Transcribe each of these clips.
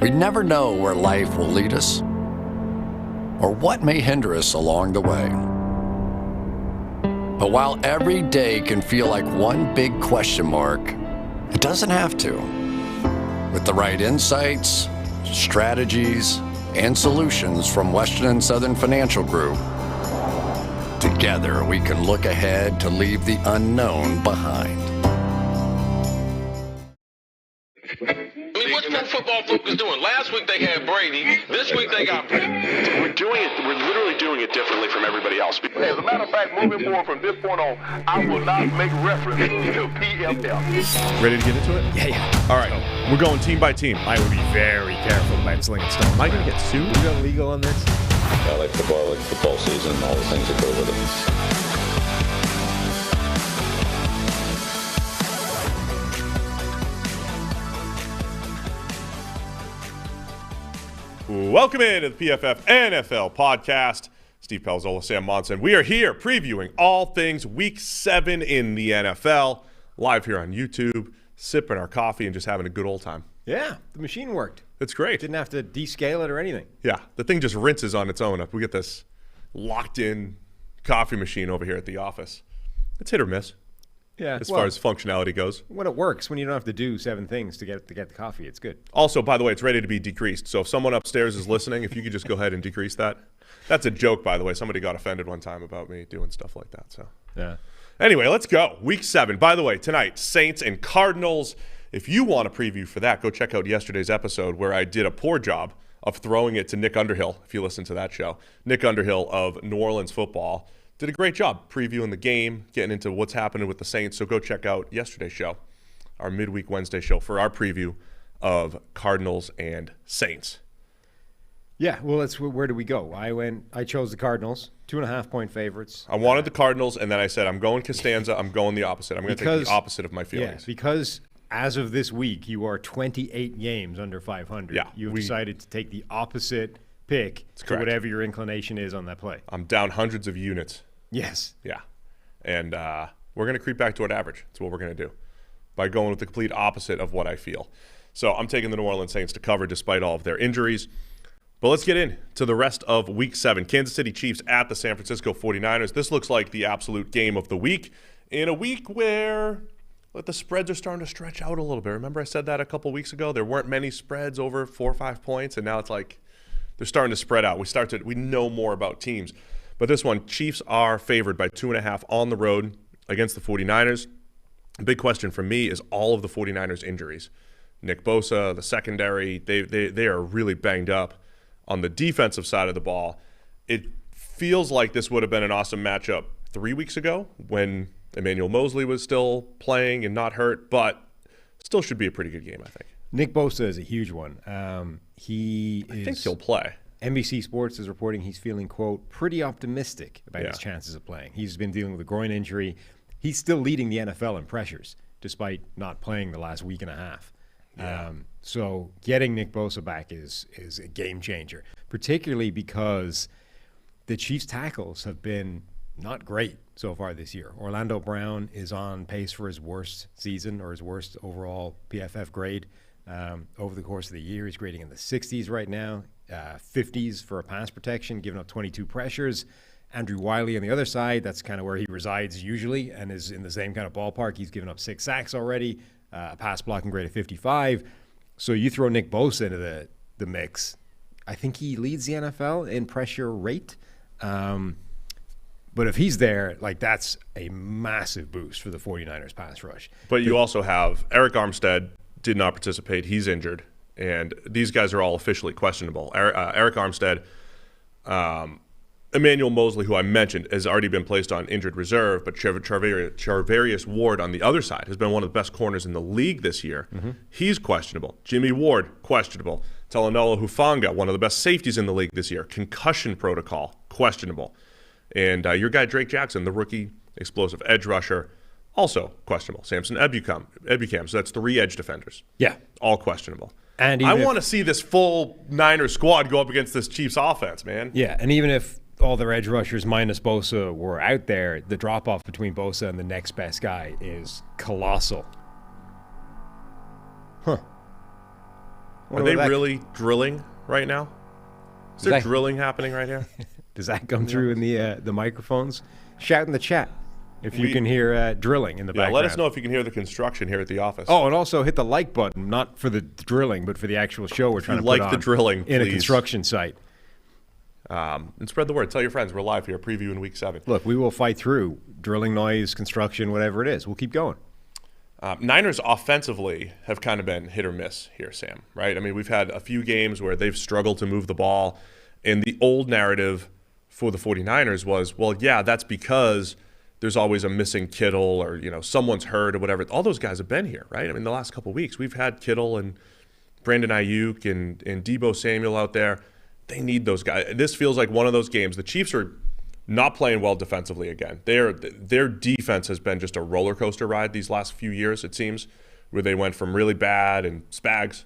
We never know where life will lead us or what may hinder us along the way. But while every day can feel like one big question mark, it doesn't have to. With the right insights, strategies, and solutions from Western and Southern Financial Group, together we can look ahead to leave the unknown behind. What's pro football focus doing? Last week they had Brady. This week they got Brady. We're literally doing it differently from everybody else. As a matter of fact, moving forward from this point on, I will not make reference to PFF. Ready to get into it? Yeah. All right. We're going team by team. I would be very careful about slinging stones. Am I going to get sued? We got legal on this? I like football season, and all the things that go with it. Welcome into the PFF NFL Podcast. Steve Palazzolo, Sam Monson. We are here previewing all things Week 7 in the NFL. Live here on YouTube, sipping our coffee and just having a good old time. Yeah, the machine worked. It's great. Didn't have to descale it or anything. Yeah, the thing just rinses on its own. We get this locked-in coffee machine over here at the office. It's hit or miss. Yeah, as far as functionality goes. When it works, when you don't have to do 7 things to get the coffee, it's good. Also, by the way, it's ready to be decreased. So if someone upstairs is listening, if you could just go ahead and decrease that. That's a joke, by the way. Somebody got offended one time about me doing stuff like that. So yeah. Anyway, let's go. Week 7. By the way, tonight, Saints and Cardinals. If you want a preview for that, go check out yesterday's episode where I did a poor job of throwing it to Nick Underhill, if you listen to that show. Nick Underhill of New Orleans Football did a great job previewing the game, getting into what's happening with the Saints. So go check out yesterday's show, our midweek Wednesday show, for our preview of Cardinals and Saints. Yeah, well, where do we go? I chose the Cardinals, 2.5-point favorites. I wanted the Cardinals, and then I said, I'm going Costanza. I'm going the opposite. I'm going to take the opposite of my feelings. Yeah, because as of this week, you are 28 games under 500. Yeah, You've decided to take the opposite pick to whatever your inclination is on that play. I'm down hundreds of units. Yes. Yeah. And we're going to creep back to an average. That's what we're going to do by going with the complete opposite of what I feel. So I'm taking the New Orleans Saints to cover despite all of their injuries. But let's get into the rest of Week 7. Kansas City Chiefs at the San Francisco 49ers. This looks like the absolute game of the week in a week where the spreads are starting to stretch out a little bit. Remember I said that a couple weeks ago? There weren't many spreads over 4 or 5 points, and now it's like they're starting to spread out. We know more about teams. But this one, Chiefs are favored by 2.5 on the road against the 49ers. The big question for me is all of the 49ers injuries. Nick Bosa, the secondary, they are really banged up. On the defensive side of the ball, it feels like this would have been an awesome matchup 3 weeks ago when Emmanuel Mosley was still playing and not hurt, but still should be a pretty good game, I think. Nick Bosa is a huge one. I think he'll play. NBC Sports is reporting he's feeling, quote, pretty optimistic about his chances of playing. He's been dealing with a groin injury. He's still leading the NFL in pressures, despite not playing the last week and a half. Yeah. So getting Nick Bosa back is a game changer, particularly because the Chiefs' tackles have been not great so far this year. Orlando Brown is on pace for his worst season or his worst overall PFF grade over the course of the year. He's grading in the 60s right now. 50s for a pass protection, giving up 22 pressures. Andrew Wiley on the other side, that's kind of where he resides usually and is in the same kind of ballpark. He's given up 6 sacks already, a pass blocking grade of 55. So you throw Nick Bosa into the mix. I think he leads the NFL in pressure rate. But if he's there, that's a massive boost for the 49ers pass rush. But you also have Eric Armstead did not participate. He's injured. And these guys are all officially questionable. Eric Armstead, Emmanuel Mosley, who I mentioned, has already been placed on injured reserve, but Charvarius Ward on the other side has been one of the best corners in the league this year. Mm-hmm. He's questionable. Jimmy Ward, questionable. Talanoa Hufanga, one of the best safeties in the league this year. Concussion protocol, questionable. And your guy Drake Jackson, the rookie explosive edge rusher, also questionable. Samson Ebukam, so that's 3 edge defenders. Yeah. All questionable. And I want to see this full Niners squad go up against this Chiefs offense, man. Yeah, and even if all their edge rushers minus Bosa were out there, the drop-off between Bosa and the next best guy is colossal. Huh. Are they really drilling right now? Is there drilling happening right here? Does that come through in the microphones? Shout in the chat if you can hear drilling in the background. Let us know if you can hear the construction here at the office. Oh, and also hit the like button, not for the drilling, but for the actual show we're trying to put on the drilling, in a construction site. And spread the word. Tell your friends. We're live here, previewing Week 7. Look, we will fight through drilling noise, construction, whatever it is. We'll keep going. Niners offensively have kind of been hit or miss here, Sam, right? I mean, we've had a few games where they've struggled to move the ball, and the old narrative for the 49ers was, well, yeah, that's because there's always a missing Kittle or, someone's hurt or whatever. All those guys have been here, right? I mean, the last couple of weeks, we've had Kittle and Brandon Ayuk and Deebo Samuel out there. They need those guys. This feels like one of those games. The Chiefs are not playing well defensively again. Their defense has been just a roller coaster ride these last few years, it seems, where they went from really bad and Spags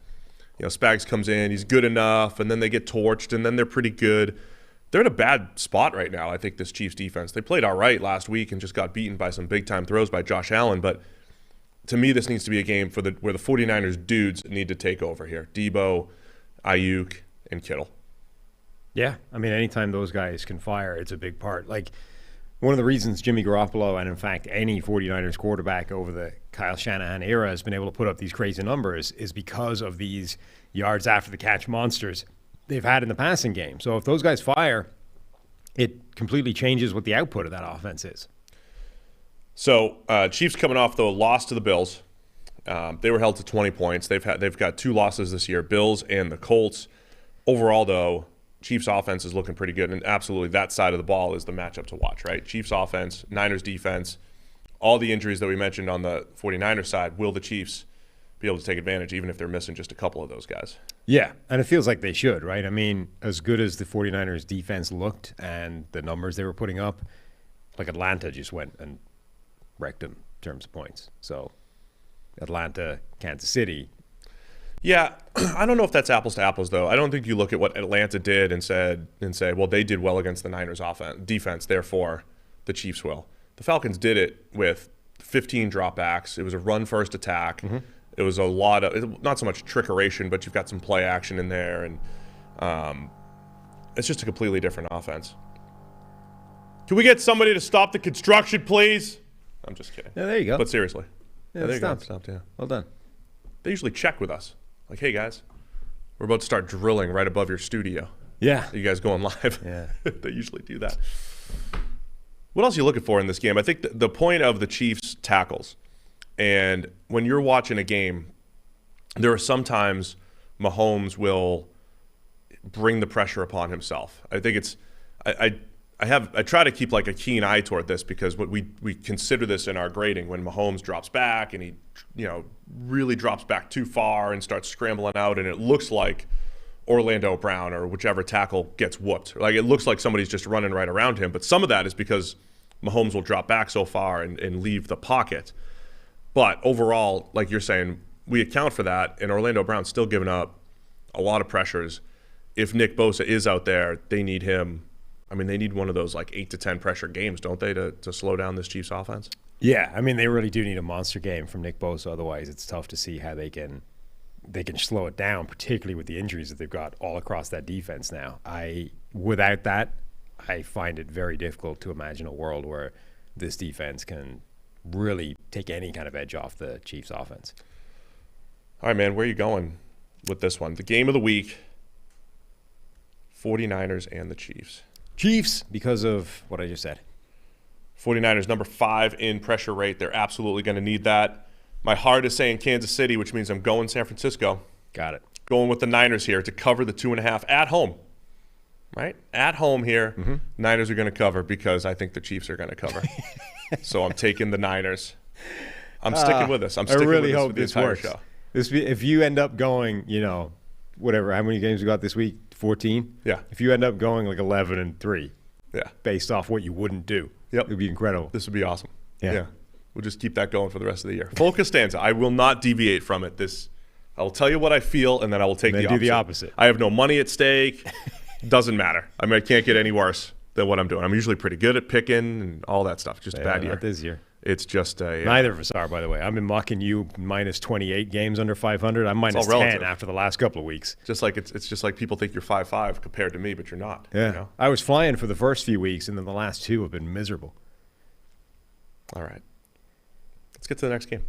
comes in, he's good enough, and then they get torched, and then they're pretty good. They're in a bad spot right now, I think, this Chiefs defense. They played all right last week and just got beaten by some big-time throws by Josh Allen, but to me this needs to be a game where the 49ers dudes need to take over here. Deebo, Ayuk, and Kittle. Yeah, I mean, anytime those guys can fire, it's a big part. Like, one of the reasons Jimmy Garoppolo, and in fact any 49ers quarterback over the Kyle Shanahan era has been able to put up these crazy numbers is because of these yards after the catch monsters they've had in the passing game. So if those guys fire, it completely changes what the output of that offense is. So Chiefs coming off the loss to the Bills. They were held to 20 points. They've got 2 losses this year, Bills and the Colts. Overall, though, Chiefs offense is looking pretty good, and absolutely that side of the ball is the matchup to watch, right? Chiefs offense, Niners defense, all the injuries that we mentioned on the 49ers side, will the Chiefs be able to take advantage even if they're missing just a couple of those guys? Yeah, and it feels like they should, right? I mean, as good as the 49ers defense looked and the numbers they were putting up, like Atlanta just went and wrecked them in terms of points. So Atlanta, Kansas City. Yeah, I don't know if that's apples to apples, though. I don't think you look at what Atlanta did and say, well, they did well against the Niners defense, therefore the Chiefs will. The Falcons did it with 15 dropbacks. It was a run-first attack. Mm-hmm. It was a lot of, not so much trickeration, but you've got some play action in there, and it's just a completely different offense. Can we get somebody to stop the construction, please? I'm just kidding. Yeah, there you go. But seriously. Yeah, there you go. Stopped, yeah. Well done. They usually check with us. Like, hey, guys, we're about to start drilling right above your studio. Yeah. Are you guys going live? Yeah. They usually do that. What else are you looking for in this game? I think the point of the Chiefs' tackles, and when you're watching a game, there are sometimes Mahomes will bring the pressure upon himself. I think it's I try to keep like a keen eye toward this because we consider this in our grading when Mahomes drops back and he really drops back too far and starts scrambling out, and it looks like Orlando Brown or whichever tackle gets whooped. Like, it looks like somebody's just running right around him, but some of that is because Mahomes will drop back so far and leave the pocket. But overall, like you're saying, we account for that, and Orlando Brown's still giving up a lot of pressures. If Nick Bosa is out there, they need him. I mean, they need one of those like 8 to 10 pressure games, don't they, to slow down this Chiefs offense? Yeah, I mean, they really do need a monster game from Nick Bosa. Otherwise, it's tough to see how they can slow it down, particularly with the injuries that they've got all across that defense now. Without that, I find it very difficult to imagine a world where this defense can really take any kind of edge off the Chiefs offense. All right, man, where are you going with this one? The game of the week, 49ers and the Chiefs. Chiefs, because of what I just said. 49ers, number 5 in pressure rate. They're absolutely going to need that. My heart is saying Kansas City, which means I'm going San Francisco. Got it. Going with the Niners here to cover the 2.5 at home. Right? At home here, mm-hmm. Niners are going to cover because I think the Chiefs are going to cover. So I'm taking the Niners. I'm sticking with this. I'm sticking with this. I really hope hope this works. Show. If you end up going, whatever, how many games we got this week? 14? Yeah. If you end up going like 11-3, yeah, based off what you wouldn't do, yep, it would be incredible. This would be awesome. Yeah. We'll just keep that going for the rest of the year. Full Costanza. I will not deviate from it. I will tell you what I feel, and then I will take the opposite. Do the opposite. I have no money at stake. Doesn't matter. I mean, I can't get any worse. than what I'm doing. I'm usually pretty good at picking and all that stuff. Just a bad year. Not this year. It's just a... Neither of us are, by the way. I've been mocking you minus 28 games under 500. I'm minus 10 after the last couple of weeks. Just like it's just like people think you're 5'5" compared to me, but you're not. Yeah. You know? I was flying for the first few weeks, and then the last 2 have been miserable. All right. Let's get to the next game.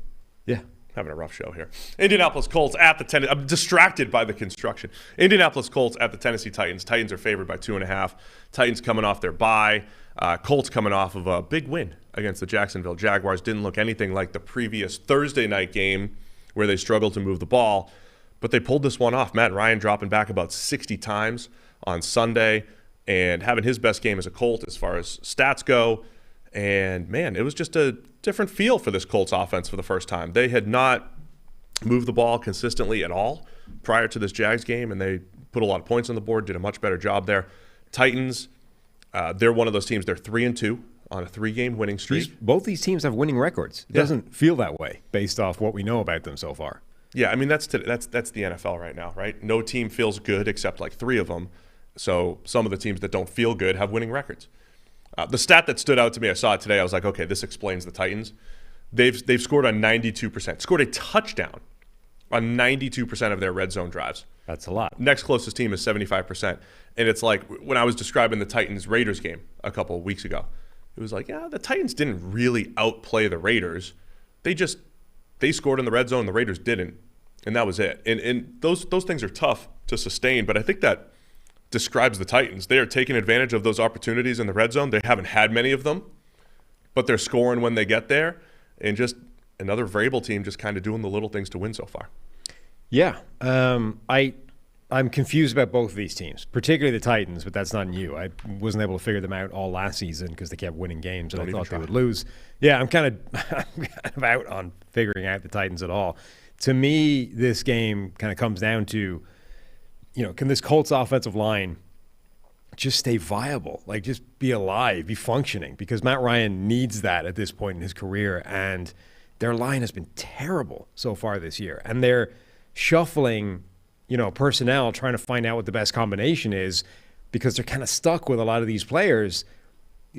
Yeah. Having a rough show here. Indianapolis Colts at the Tennessee. I'm distracted by the construction. Indianapolis Colts at the Tennessee Titans. Titans are favored by 2.5. Titans coming off their bye. Colts coming off of a big win against the Jacksonville Jaguars. Didn't look anything like the previous Thursday night game where they struggled to move the ball, but they pulled this one off. Matt Ryan dropping back about 60 times on Sunday and having his best game as a Colt as far as stats go. And, man, it was just a different feel for this Colts offense for the first time. They had not moved the ball consistently at all prior to this Jags game, and they put a lot of points on the board, did a much better job there. Titans, they're one of those teams. They're 3-2 on a 3-game winning streak. Both these teams have winning records. It doesn't feel that way based off what we know about them so far. Yeah, I mean, that's the NFL right now, right? No team feels good except like 3 of them. So some of the teams that don't feel good have winning records. The stat that stood out to me, I saw it today, I was like, okay, this explains the Titans. They've scored on 92%, scored a touchdown on 92% of their red zone drives. That's a lot. Next closest team is 75%. And it's like when I was describing the Titans-Raiders game a couple of weeks ago, it was like, yeah, the Titans didn't really outplay the Raiders. They scored in the red zone, the Raiders didn't, and that was it. And those things are tough to sustain, but I think that describes the Titans. They are taking advantage of those opportunities in the red zone. They haven't had many of them, but they're scoring when they get there, and just another variable team just kind of doing the little things to win so far. Yeah. I'm confused about both of these teams, particularly the Titans, but that's not new. I wasn't able to figure them out all last season because they kept winning games, and I thought they would lose. Yeah, I'm kind of out on figuring out the Titans at all. To me, this game kind of comes down to, can this Colts offensive line just stay viable? Like, just be alive, be functioning, because Matt Ryan needs that at this point in his career, and their line has been terrible so far this year. And they're shuffling personnel, trying to find out what the best combination is, because they're kind of stuck with a lot of these players.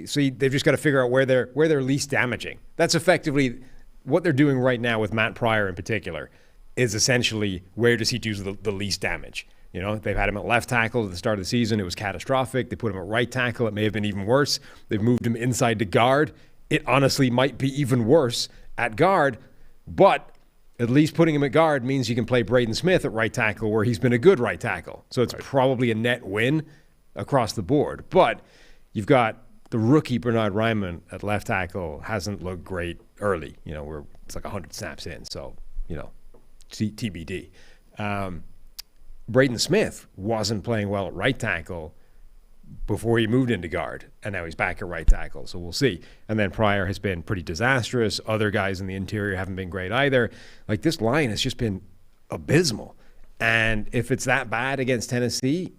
So they've just got to figure out where they're least damaging. That's effectively what they're doing right now with Matt Pryor in particular, is essentially where does he do the least damage? They've had him at left tackle at the start of the season. It was catastrophic. They put him at right tackle. It may have been even worse. They've moved him inside to guard. It honestly might be even worse at guard, but at least putting him at guard means you can play Braden Smith at right tackle, where he's been a good right tackle. So it's probably a net win across the board. But you've got the rookie Bernard Ryman at left tackle, hasn't looked great early. It's like 100 snaps in, so TBD. Braden Smith wasn't playing well at right tackle before he moved into guard, and now he's back at right tackle, so we'll see. And then Pryor has been pretty disastrous. Other guys in the interior haven't been great either. Like, this line has just been abysmal. And if it's that bad against Tennessee,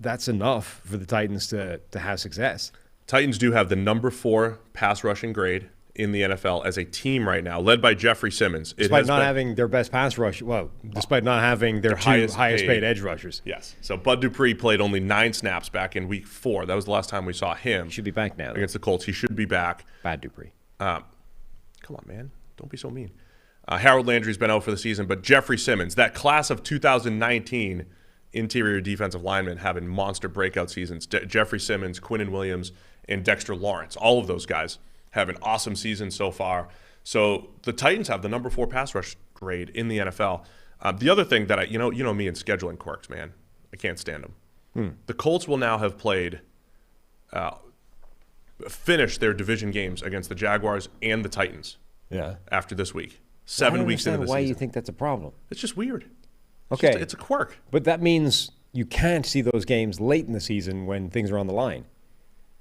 that's enough for the Titans to have success. Titans do have the number 4 pass rushing grade in the NFL as a team right now, led by Jeffrey Simmons. Despite not having their best pass rush, despite not having their highest paid edge rushers. Yes. So Bud Dupree played only 9 snaps back in week 4. That was the last time we saw him. He should be back now, against the Colts. He should be back. Bad Dupree. Come on, man. Don't be so mean. Harold Landry's been out for the season, but Jeffrey Simmons, that class of 2019 interior defensive linemen having monster breakout seasons. Jeffrey Simmons, Quinnen Williams, and Dexter Lawrence, all of those guys have an awesome season so far. So the Titans have the number 4 pass rush grade in the NFL. The other thing that you know me and scheduling quirks, man. I can't stand them. The Colts will now have finished their division games against the Jaguars and the Titans. Yeah. After this week, 7 weeks into the season. Why you think that's a problem? It's just weird. Okay. It's a quirk. But that means you can't see those games late in the season when things are on the line.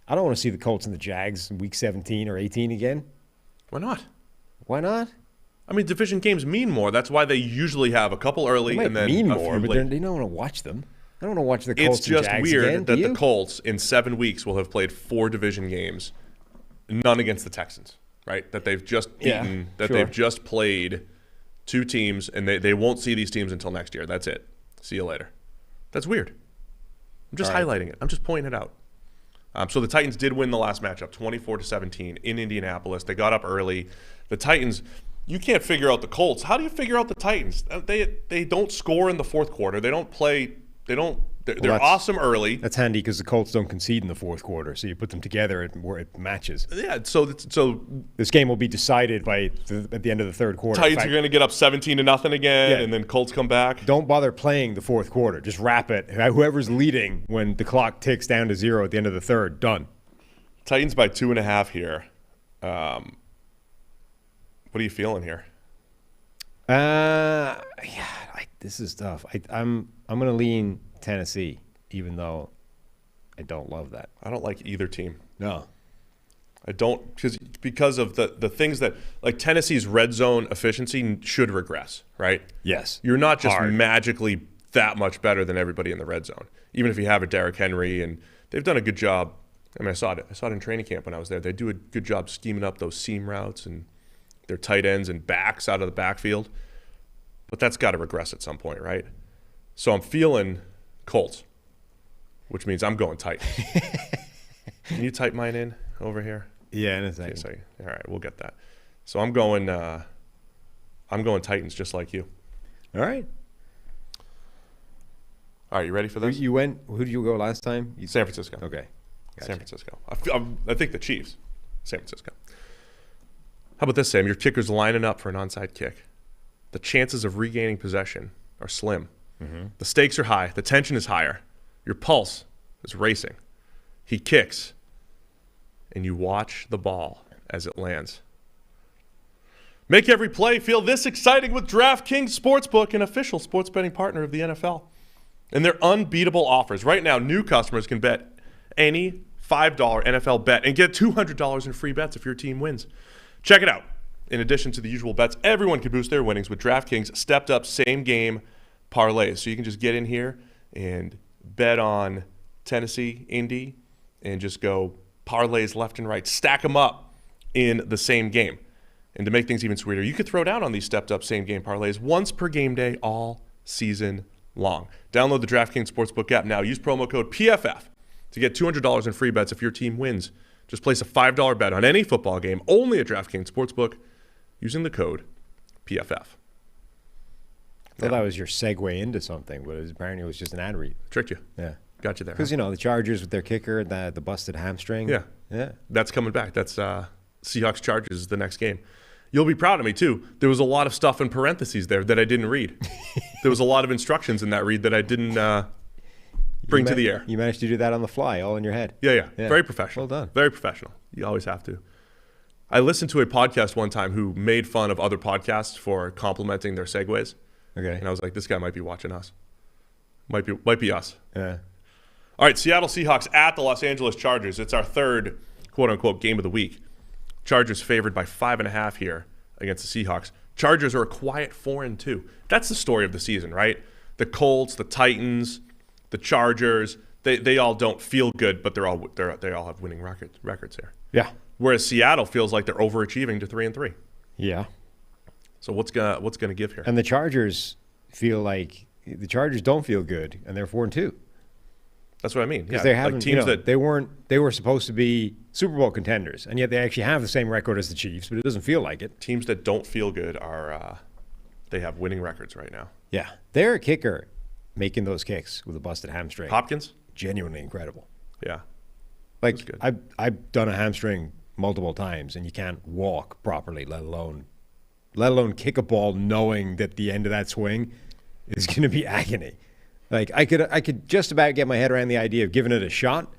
I don't want to see the Colts and the Jags in week 17 or 18 again. Why not? Why not? I mean, division games mean more. That's why they usually have a couple early and then mean a more, few but late. they don't want to watch them. I don't want to watch the Colts and Jags again. It's just weird that the Colts in 7 weeks will have played 4 division games, none against the Texans, right? That they've just beaten, they've just played 2 teams, and they won't see these teams until next year. That's it. See you later. That's weird. I'm just highlighting it. I'm just pointing it out. So the Titans did win the last matchup, 24-17 in Indianapolis. They got up early. The Titans, you can't figure out the Colts. How do you figure out the Titans? They don't score in the fourth quarter. They don't play. They're awesome early. That's handy because the Colts don't concede in the fourth quarter, so you put them together where it matches. Yeah, so this game will be decided at the end of the third quarter. Titans are going to get up 17-0 again, and then Colts come back. Don't bother playing the fourth quarter. Just wrap it. Whoever's leading when the clock ticks down to 0 at the end of the third, done. Titans by 2.5 here. What are you feeling here? This is tough. I'm going to lean Tennessee, even though I don't love that. I don't like either team. No. I don't, because of the things that, like, Tennessee's red zone efficiency should regress, right? Yes. You're not just magically that much better than everybody in the red zone, even if you have a Derrick Henry, and they've done a good job. I mean, I saw it in training camp when I was there. They do a good job scheming up those seam routes and their tight ends and backs out of the backfield. But that's got to regress at some point, right? So I'm feeling Colts, which means I'm going Titans. Can you type mine in over here? Yeah, in a second. All right, we'll get that. So I'm going Titans, just like you. All right. All right, you ready for this? You went. Who did you go last time? San Francisco. Okay. Gotcha. San Francisco. I think the Chiefs. San Francisco. How about this, Sam? Your kicker's lining up for an onside kick. The chances of regaining possession are slim. Mm-hmm. The stakes are high. The tension is higher. Your pulse is racing. He kicks, and you watch the ball as it lands. Make every play feel this exciting with DraftKings Sportsbook, an official sports betting partner of the NFL. And their unbeatable offers. Right now, new customers can bet any $5 NFL bet and get $200 in free bets if your team wins. Check it out. In addition to the usual bets, everyone can boost their winnings with DraftKings stepped-up same-game parlays. So you can just get in here and bet on Tennessee, Indy, and just go parlays left and right. Stack them up in the same game. And to make things even sweeter, you could throw down on these stepped-up same-game parlays once per game day all season long. Download the DraftKings Sportsbook app now. Use promo code PFF to get $200 in free bets if your team wins. Just place a $5 bet on any football game only at DraftKings Sportsbook using the code PFF. I thought that was your segue into something, but apparently it was just an ad read. Tricked you. Yeah. Got you there. Because, the Chargers with their kicker, the busted hamstring. Yeah. Yeah. That's coming back. That's Seahawks Chargers is the next game. You'll be proud of me, too. There was a lot of stuff in parentheses there that I didn't read. There was a lot of instructions in that read that I didn't bring to the air. You managed to do that on the fly, all in your head. Yeah. Very professional. Well done. Very professional. You always have to. I listened to a podcast one time who made fun of other podcasts for complimenting their segues. Okay. And I was like, this guy might be watching us. Might be us. Yeah. All right, Seattle Seahawks at the Los Angeles Chargers. It's our third, quote-unquote, game of the week. Chargers favored by 5.5 here against the Seahawks. Chargers are a quiet 4-2. That's the story of the season, right? The Colts, the Titans, the Chargers, they all don't feel good, but they all have winning records here. Yeah. Whereas Seattle feels like they're overachieving to 3-3. Yeah. So what's gonna give here? And the Chargers don't feel good, and they're 4-2. That's what I mean. Because they haven't, they were supposed to be Super Bowl contenders, and yet they actually have the same record as the Chiefs, but it doesn't feel like it. Teams that don't feel good are they have winning records right now. Yeah. Their kicker making those kicks with a busted hamstring. Hopkins? Genuinely incredible. Yeah. Like, I've done a hamstring multiple times, and you can't walk properly, let alone kick a ball knowing that the end of that swing is going to be agony. Like, I could just about get my head around the idea of giving it a shot,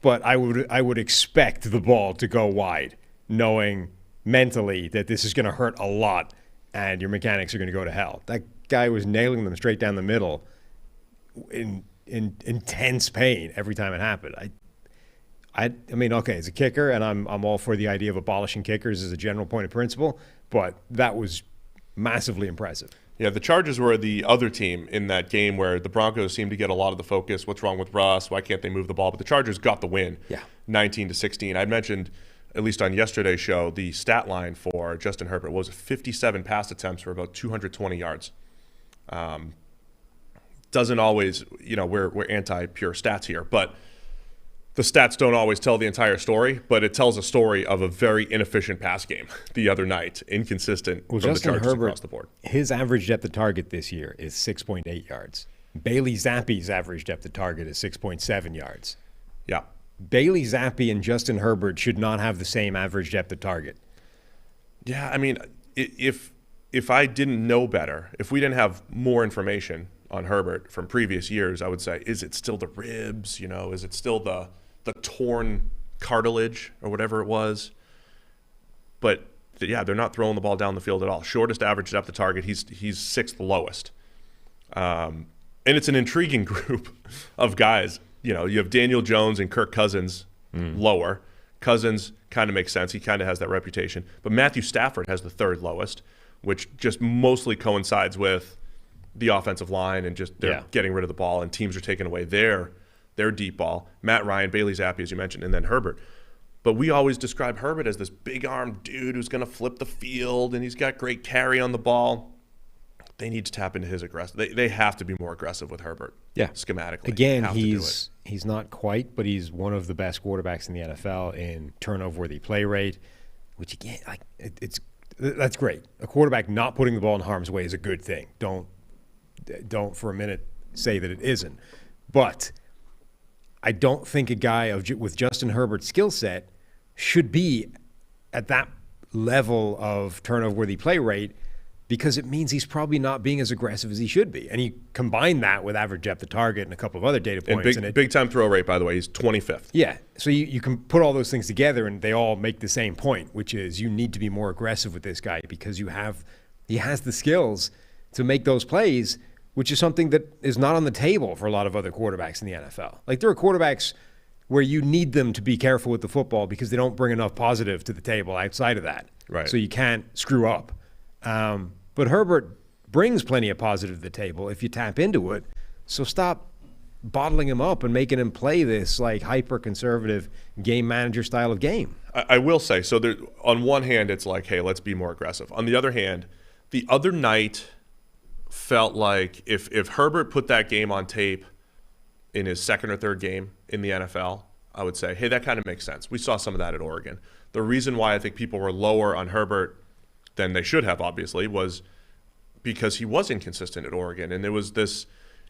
but I would expect the ball to go wide, knowing mentally that this is going to hurt a lot and your mechanics are going to go to hell. That guy was nailing them straight down the middle in intense pain every time it happened. I mean, okay, as a kicker, and I'm all for the idea of abolishing kickers as a general point of principle, but that was massively impressive. Yeah, the Chargers were the other team in that game where the Broncos seemed to get a lot of the focus. What's wrong with Russ? Why can't they move the ball? But the Chargers got the win, 19-16. I mentioned, at least on yesterday's show, the stat line for Justin Herbert was 57 pass attempts for about 220 yards. Doesn't always, we're anti-pure stats here, but the stats don't always tell the entire story, but it tells a story of a very inefficient pass game the other night, inconsistent from Justin the Chargers Herbert, across the board. His average depth of target this year is 6.8 yards. Bailey Zappi's average depth of target is 6.7 yards. Yeah. Bailey Zappi and Justin Herbert should not have the same average depth of target. Yeah, I mean, if I didn't know better, if we didn't have more information on Herbert from previous years, I would say, is it still the ribs? Is it still the torn cartilage or whatever it was? But yeah, they're not throwing the ball down the field at all. Shortest average depth of target, he's sixth lowest. And it's an intriguing group of guys. You have Daniel Jones and Kirk Cousins lower. Cousins kind of makes sense. He kind of has that reputation. But Matthew Stafford has the third lowest, which just mostly coincides with the offensive line and just they're getting rid of the ball and teams are taking away their deep ball. Matt Ryan, Bailey Zappi, as you mentioned, and then Herbert. But we always describe Herbert as this big-armed dude who's going to flip the field and he's got great carry on the ball. They need to tap into his aggressive. They have to be more aggressive with Herbert. Yeah, schematically. Again, he's not quite, but he's one of the best quarterbacks in the NFL in turnover-worthy play rate, which again, that's great. A quarterback not putting the ball in harm's way is a good thing. Don't for a minute say that it isn't. But I don't think a guy with Justin Herbert's skill set should be at that level of turnover-worthy play rate, because it means he's probably not being as aggressive as he should be. And you combine that with average depth of target and a couple of other data points. And big-time throw rate, by the way, he's 25th. Yeah, so you can put all those things together and they all make the same point, which is you need to be more aggressive with this guy because he has the skills to make those plays, which is something that is not on the table for a lot of other quarterbacks in the NFL. Like, there are quarterbacks where you need them to be careful with the football because they don't bring enough positive to the table outside of that. Right. So you can't screw up. But Herbert brings plenty of positive to the table if you tap into it. So stop bottling him up and making him play this like hyper-conservative game manager style of game. I will say, so there, on one hand, it's like, hey, let's be more aggressive. On the other hand, the other night felt like if Herbert put that game on tape in his second or third game in the NFL, I would say, hey, that kind of makes sense. We saw some of that at Oregon. The reason why I think people were lower on Herbert than they should have, obviously, was because he was inconsistent at Oregon. And there was this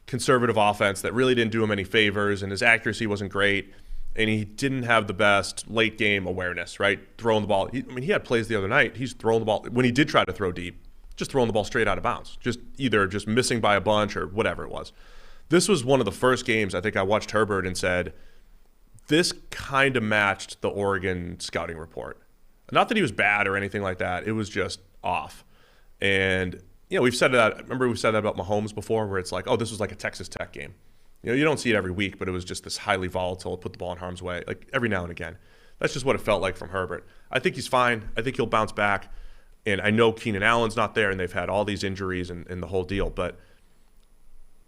conservative offense that really didn't do him any favors, and his accuracy wasn't great, and he didn't have the best late-game awareness, right? Throwing the ball. He had plays the other night. He's throwing the ball. When he did try to throw deep, just throwing the ball straight out of bounds, either missing by a bunch or whatever it was. This was one of the first games I think I watched Herbert and said, this kind of matched the Oregon scouting report. Not that he was bad or anything like that. It was just off. And, we've said that. Remember we said that about Mahomes before, where it's like, oh, this was like a Texas Tech game. You don't see it every week, but it was just this highly volatile, put the ball in harm's way, like every now and again. That's just what it felt like from Herbert. I think he's fine. I think he'll bounce back. And I know Keenan Allen's not there, and they've had all these injuries and the whole deal, but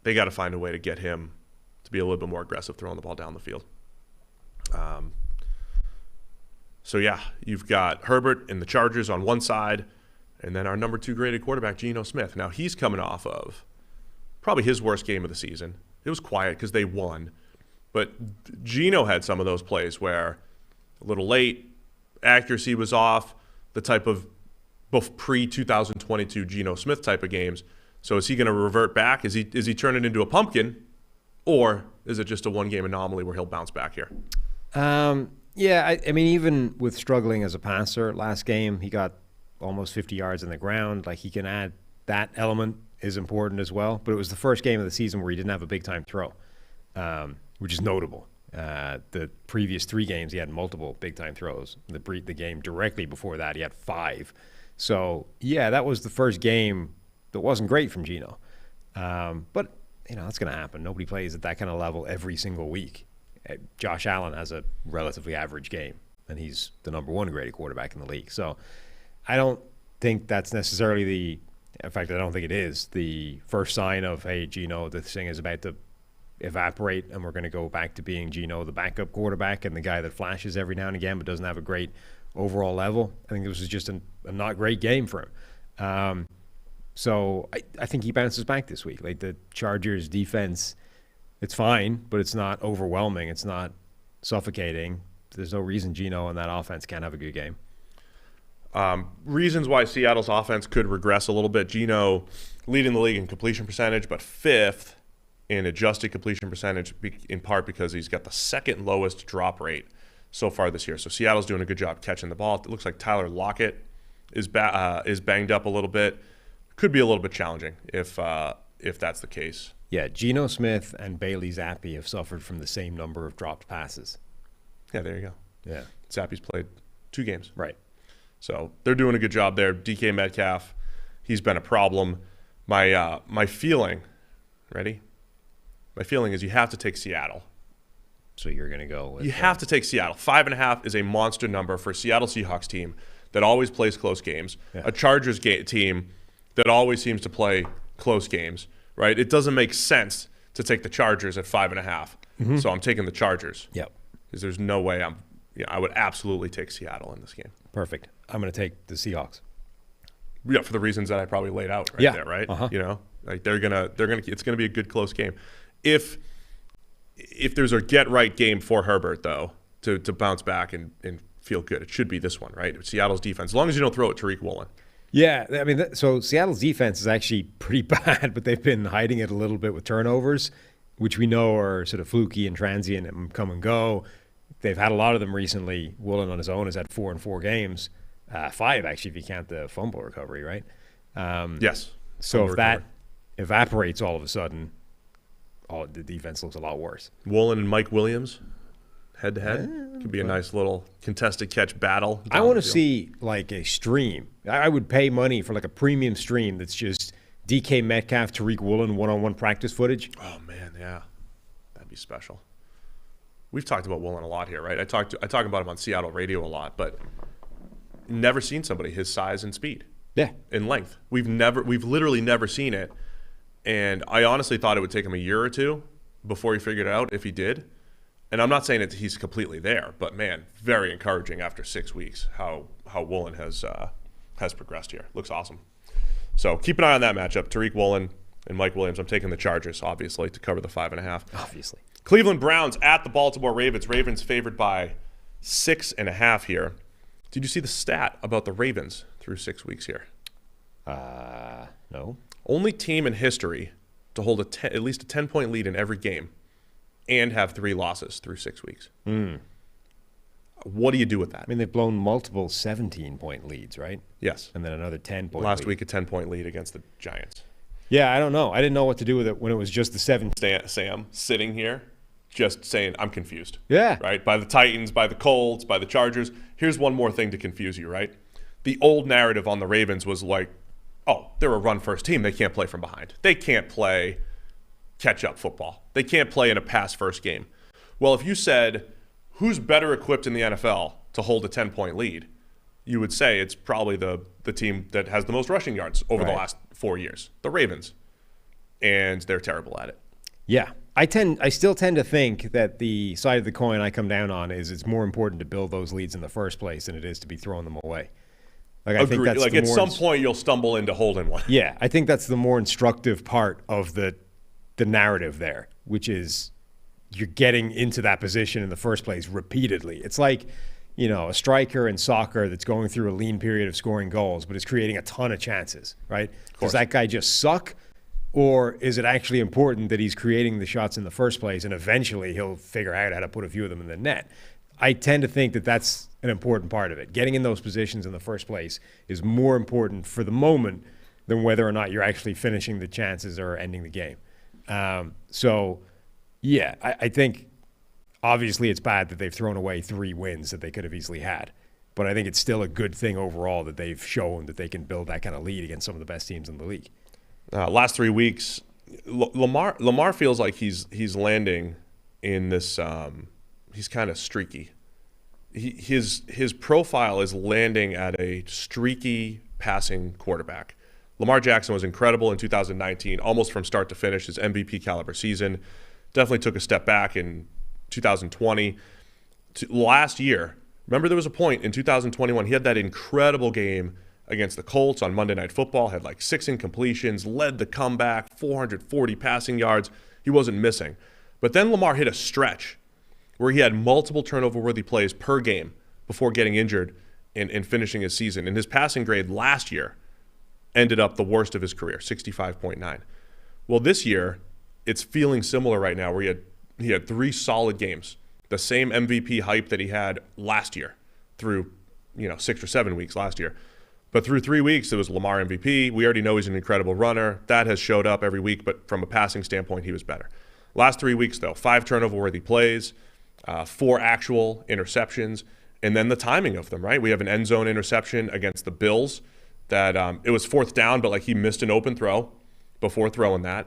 they got to find a way to get him to be a little bit more aggressive throwing the ball down the field. So, yeah, you've got Herbert and the Chargers on one side, and then our number 2 graded quarterback, Geno Smith. Now, he's coming off of probably his worst game of the season. It was quiet because they won. But Geno had some of those plays where a little late, accuracy was off, the type of pre-2022 Geno Smith type of games. So is he going to revert back? Is he turning into a pumpkin? Or is it just a one-game anomaly where he'll bounce back here? Yeah, I mean, even with struggling as a passer last game, he got almost 50 yards on the ground. Like, he can add that element is important as well. But it was the first game of the season where he didn't have a big-time throw, which is notable. The previous 3 games, he had multiple big-time throws. The game directly before that, he had 5. So, yeah, that was the first game that wasn't great from Geno. But, that's going to happen. Nobody plays at that kind of level every single week. Josh Allen has a relatively average game, and he's the number 1 graded quarterback in the league. So I don't think that's necessarily in fact, I don't think it is the first sign of, hey, Geno, this thing is about to evaporate, and we're going to go back to being Geno, the backup quarterback, and the guy that flashes every now and again but doesn't have a great overall level. I think this was just a not great game for him. So I think he bounces back this week. Like, the Chargers defense, it's fine, but it's not overwhelming. It's not suffocating. There's no reason Geno and that offense can't have a good game. Reasons why Seattle's offense could regress a little bit. Geno leading the league in completion percentage, but 5th in adjusted completion percentage, in part because he's got the 2nd lowest drop rate so far this year. So Seattle's doing a good job catching the ball. It looks like Tyler Lockett is banged up a little bit. Could be a little bit challenging if that's the case. Yeah, Geno Smith and Bailey Zappi have suffered from the same number of dropped passes. Yeah, there you go. Yeah. Zappi's played 2 games. Right. So they're doing a good job there. DK Metcalf, he's been a problem. My feeling, ready? My feeling is you have to take Seattle. So you're going to go with... You have to take Seattle. 5.5 is a monster number for a Seattle Seahawks team that always plays close games. Yeah. A Chargers team that always seems to play close games, right? It doesn't make sense to take the Chargers at 5.5. Mm-hmm. So I'm taking the Chargers. Yep. Because there's no way I would absolutely take Seattle in this game. Perfect. I'm going to take the Seahawks. Yeah, for the reasons that I probably laid out there, right? Uh-huh. You know, like it's gonna be a good close game. If there's a get right game for Herbert though, to bounce back and feel good, it should be this one, right? Seattle's defense, as long as you don't throw it Tariq Woolen. Yeah, I mean, so Seattle's defense is actually pretty bad, but they've been hiding it a little bit with turnovers, which we know are sort of fluky and transient and come and go. They've had a lot of them recently. Woolen on his own has had 4 in 4 games. 5, actually, if you count the fumble recovery, right? Yes. So if that evaporates all of a sudden, the defense looks a lot worse. Woolen and Mike Williams, head-to-head. Could be a nice little contested catch battle. I want to see, like, a stream. I would pay money for, like, a premium stream that's just DK Metcalf, Tariq Woolen, one-on-one practice footage. Oh, man, yeah. That'd be special. We've talked about Woolen a lot here, right? I talk about him on Seattle radio a lot, but never seen somebody his size and speed. Yeah. In length. We've literally never seen it. And I honestly thought it would take him a year or two before he figured it out, if he did. And I'm not saying that he's completely there, but man, very encouraging after 6 weeks how Woolen has progressed here. Looks awesome. So keep an eye on that matchup. Tariq Woolen and Mike Williams. I'm taking the Chargers, obviously, to cover the 5.5. Obviously. Cleveland Browns at the Baltimore Ravens. Ravens favored by 6.5 here. Did you see the stat about the Ravens through 6 weeks here? No. Only team in history to hold at least a 10-point lead in every game and have 3 losses through 6 weeks. What do you do with that? I mean, they've blown multiple 17-point leads, right? Yes. And then another 10-point Last lead. week, a 10-point lead against the Giants. Yeah, I don't know. I didn't know what to do with it when it was just the 7. Sam sitting here just saying, I'm confused. Yeah. Right? By the Titans, by the Colts, by the Chargers. Here's one more thing to confuse you, right? The old narrative on the Ravens was like, oh, they're a run-first team. They can't play from behind. They can't play catch-up football. They can't play in a pass-first game. Well, if you said, who's better equipped in the NFL to hold a 10-point lead, you would say it's probably the team that has the most rushing yards over the last 4 years, the Ravens. And they're terrible at it. Yeah. I still tend to think that the side of the coin I come down on is it's more important to build those leads in the first place than it is to be throwing them away. Like, I think that's like at some point you'll stumble into holding one. Yeah, I think that's the more instructive part of the narrative there, which is you're getting into that position in the first place repeatedly. It's like, you know, a striker in soccer that's going through a lean period of scoring goals, but is creating a ton of chances, right? Does that guy just suck? Or is it actually important that he's creating the shots in the first place and eventually he'll figure out how to put a few of them in the net? I tend to think that that's an important part of it. Getting in those positions in the first place is more important for the moment than whether or not you're actually finishing the chances or ending the game. I think obviously it's bad that they've thrown away 3 wins that they could have easily had. But I think it's still a good thing overall that they've shown that they can build that kind of lead against some of the best teams in the league. Last 3 weeks, Lamar feels like he's landing in this. He's kind of streaky. His profile is landing at a streaky passing quarterback. Lamar Jackson was incredible in 2019, almost from start to finish, his MVP caliber season. Definitely took a step back in 2020. Last year, remember there was a point in 2021, he had that incredible game against the Colts on Monday Night Football, had like 6 incompletions, led the comeback, 440 passing yards. He wasn't missing. But then Lamar hit a stretch where he had multiple turnover-worthy plays per game before getting injured and finishing his season. And his passing grade last year ended up the worst of his career, 65.9. Well, this year, it's feeling similar right now, where he had 3 solid games, the same MVP hype that he had last year through 6 or 7 weeks last year. But through 3 weeks, it was Lamar MVP. We already know he's an incredible runner. That has showed up every week, but from a passing standpoint, he was better. Last 3 weeks, though, 5 turnover-worthy plays, 4 actual interceptions, and then the timing of them, right? We have an end zone interception against the Bills that it was 4th down, but like he missed an open throw before throwing that.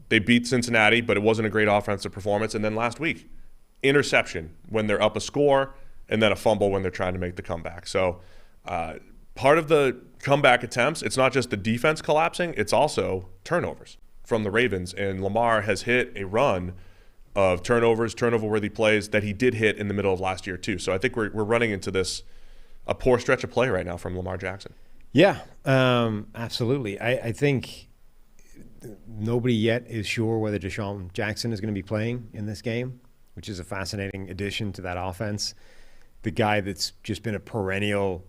They beat Cincinnati, but it wasn't a great offensive performance. And then last week, interception when they're up a score, and then a fumble when they're trying to make the comeback. So part of the comeback attempts, it's not just the defense collapsing, it's also turnovers from the Ravens. And Lamar has hit a run of turnovers, turnover-worthy plays that he did hit in the middle of last year too. So I think we're running into a poor stretch of play right now from Lamar Jackson. Yeah, absolutely. I think nobody yet is sure whether Deshaun Jackson is going to be playing in this game, which is a fascinating addition to that offense. The guy that's just been a perennial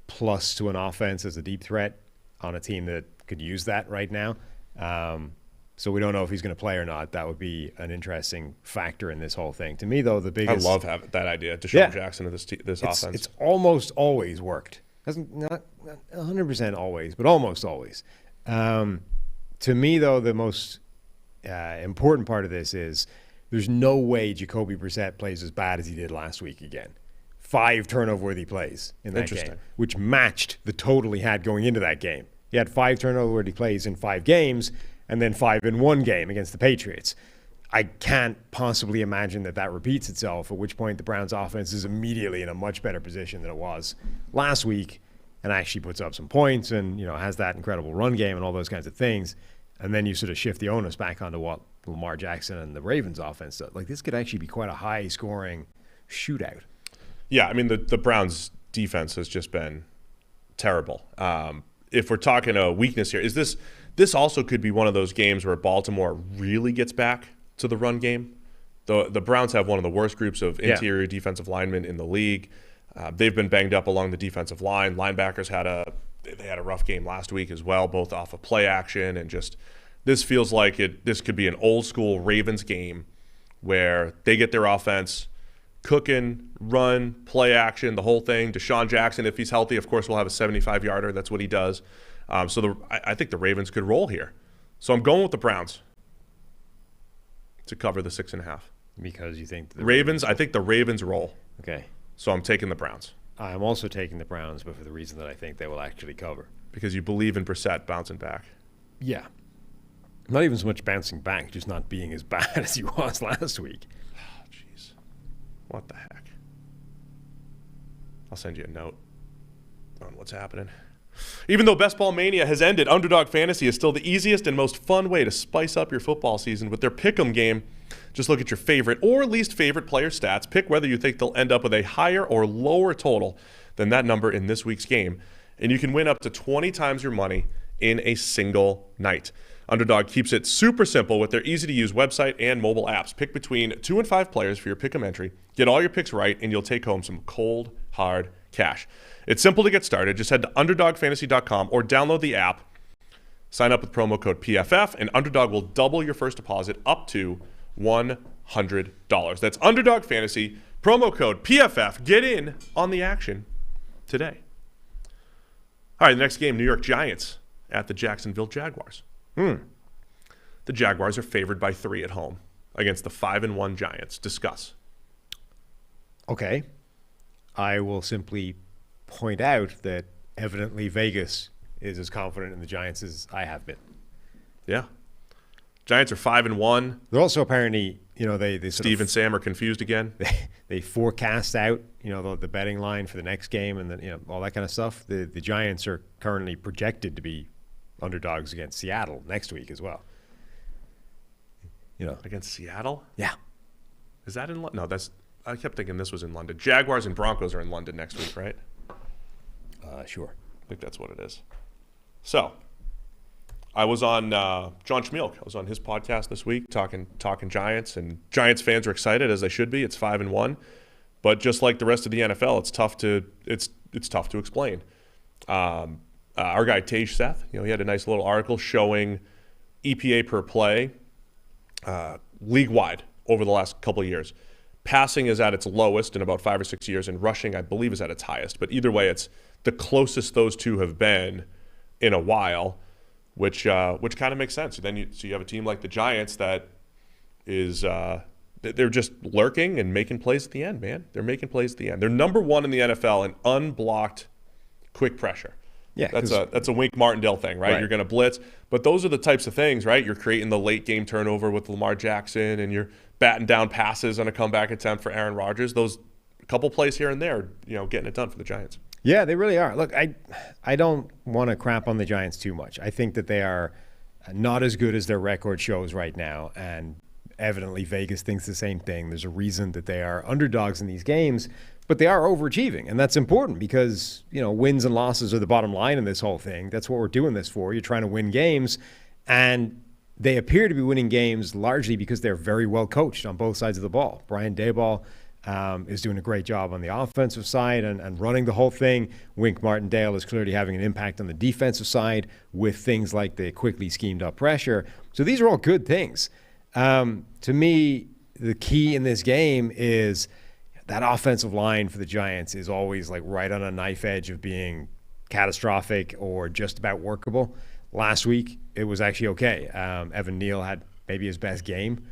plus to an offense as a deep threat on a team that could use that right now. So we don't know if he's going to play or not. That would be an interesting factor in this whole thing. To me, though, the biggest... I love that idea, Deshaun Jackson of this offense. It's almost always worked. Not 100% always, but almost always. To me, though, the most important part of this is there's no way Jacoby Brissett plays as bad as he did last week again. 5 turnover-worthy plays in that game, which matched the total he had going into that game. He had 5 turnover-worthy plays in 5 games, and then 5 in 1 game against the Patriots. I can't possibly imagine that repeats itself, at which point the Browns' offense is immediately in a much better position than it was last week and actually puts up some points and has that incredible run game and all those kinds of things. And then you sort of shift the onus back onto what Lamar Jackson and the Ravens' offense does. Like, this could actually be quite a high-scoring shootout. Yeah, I mean, the Browns' defense has just been terrible. If we're talking a weakness here, is this also could be one of those games where Baltimore really gets back to the run game. The Browns have one of the worst groups of interior defensive linemen in the league. They've been banged up along the defensive line. Linebackers had a rough game last week as well, both off of play action and just this feels like this could be an old school Ravens game where they get their offense cooking, run, play action, the whole thing. Deshaun Jackson, if he's healthy, of course, will have a 75-yarder. That's what he does. So I think the Ravens could roll here. So I'm going with the Browns to cover the 6.5. Because you think the Ravens? I think the Ravens roll. Okay. So I'm taking the Browns. I'm also taking the Browns, but for the reason that I think they will actually cover. Because you believe in Brissett bouncing back. Yeah. Not even so much bouncing back, just not being as bad as he was last week. Oh, jeez. What the heck? I'll send you a note on what's happening. Even though Best Ball Mania has ended, Underdog Fantasy is still the easiest and most fun way to spice up your football season with their Pick'em game. Just look at your favorite or least favorite player stats. Pick whether you think they'll end up with a higher or lower total than that number in this week's game. And you can win up to 20 times your money in a single night. Underdog keeps it super simple with their easy-to-use website and mobile apps. Pick between 2 and 5 players for your Pick'em entry. Get all your picks right, and you'll take home some cold, hard cash. It's simple to get started. Just head to UnderdogFantasy.com or download the app. Sign up with promo code PFF, and Underdog will double your first deposit up to $100. That's Underdog Fantasy, promo code PFF. Get in on the action today. All right, the next game, New York Giants at the Jacksonville Jaguars. The Jaguars are favored by 3 at home against the 5-1 Giants. Discuss. Okay. I will simply point out that evidently Vegas is as confident in the Giants as I have been. Yeah. Giants are 5-1. They're also apparently, they Steve and Sam are confused again. They forecast out, the betting line for the next game and all that kind of stuff. The Giants are currently projected to be underdogs against Seattle next week as well. Against Seattle? Yeah. Is that in London? No, I kept thinking this was in London. Jaguars and Broncos are in London next week, right? Sure. I think that's what it is. So, I was on John Schmeelk. I was on his podcast this week talking Giants, and Giants fans are excited, as they should be. It's 5-1, but just like the rest of the NFL, it's tough to explain. Our guy Tej Seth, he had a nice little article showing EPA per play league wide over the last couple of years. Passing is at its lowest in about 5 or 6 years, and rushing, I believe, is at its highest. But either way, it's the closest those two have been in a while, which kind of makes sense. Then you have a team like the Giants that is they're just lurking and making plays at the end, man. They're making plays at the end. They're number 1 in the NFL in unblocked quick pressure. Yeah, that's a Wink Martindale thing, right? You're going to blitz, but those are the types of things, right? You're creating the late game turnover with Lamar Jackson, and you're batting down passes on a comeback attempt for Aaron Rodgers. Those couple plays here and there, getting it done for the Giants. Yeah, they really are. Look, I don't want to crap on the Giants too much. I think that they are not as good as their record shows right now, and evidently Vegas thinks the same thing. There's a reason that they are underdogs in these games, but they are overachieving, and that's important because, wins and losses are the bottom line in this whole thing. That's what we're doing this for. You're trying to win games, and they appear to be winning games largely because they're very well coached on both sides of the ball. Brian Daboll is doing a great job on the offensive side and running the whole thing. Wink Martindale is clearly having an impact on the defensive side with things like the quickly schemed up pressure. So these are all good things. To me, the key in this game is that offensive line for the Giants is always like right on a knife edge of being catastrophic or just about workable. Last week, it was actually okay. Evan Neal had maybe his best game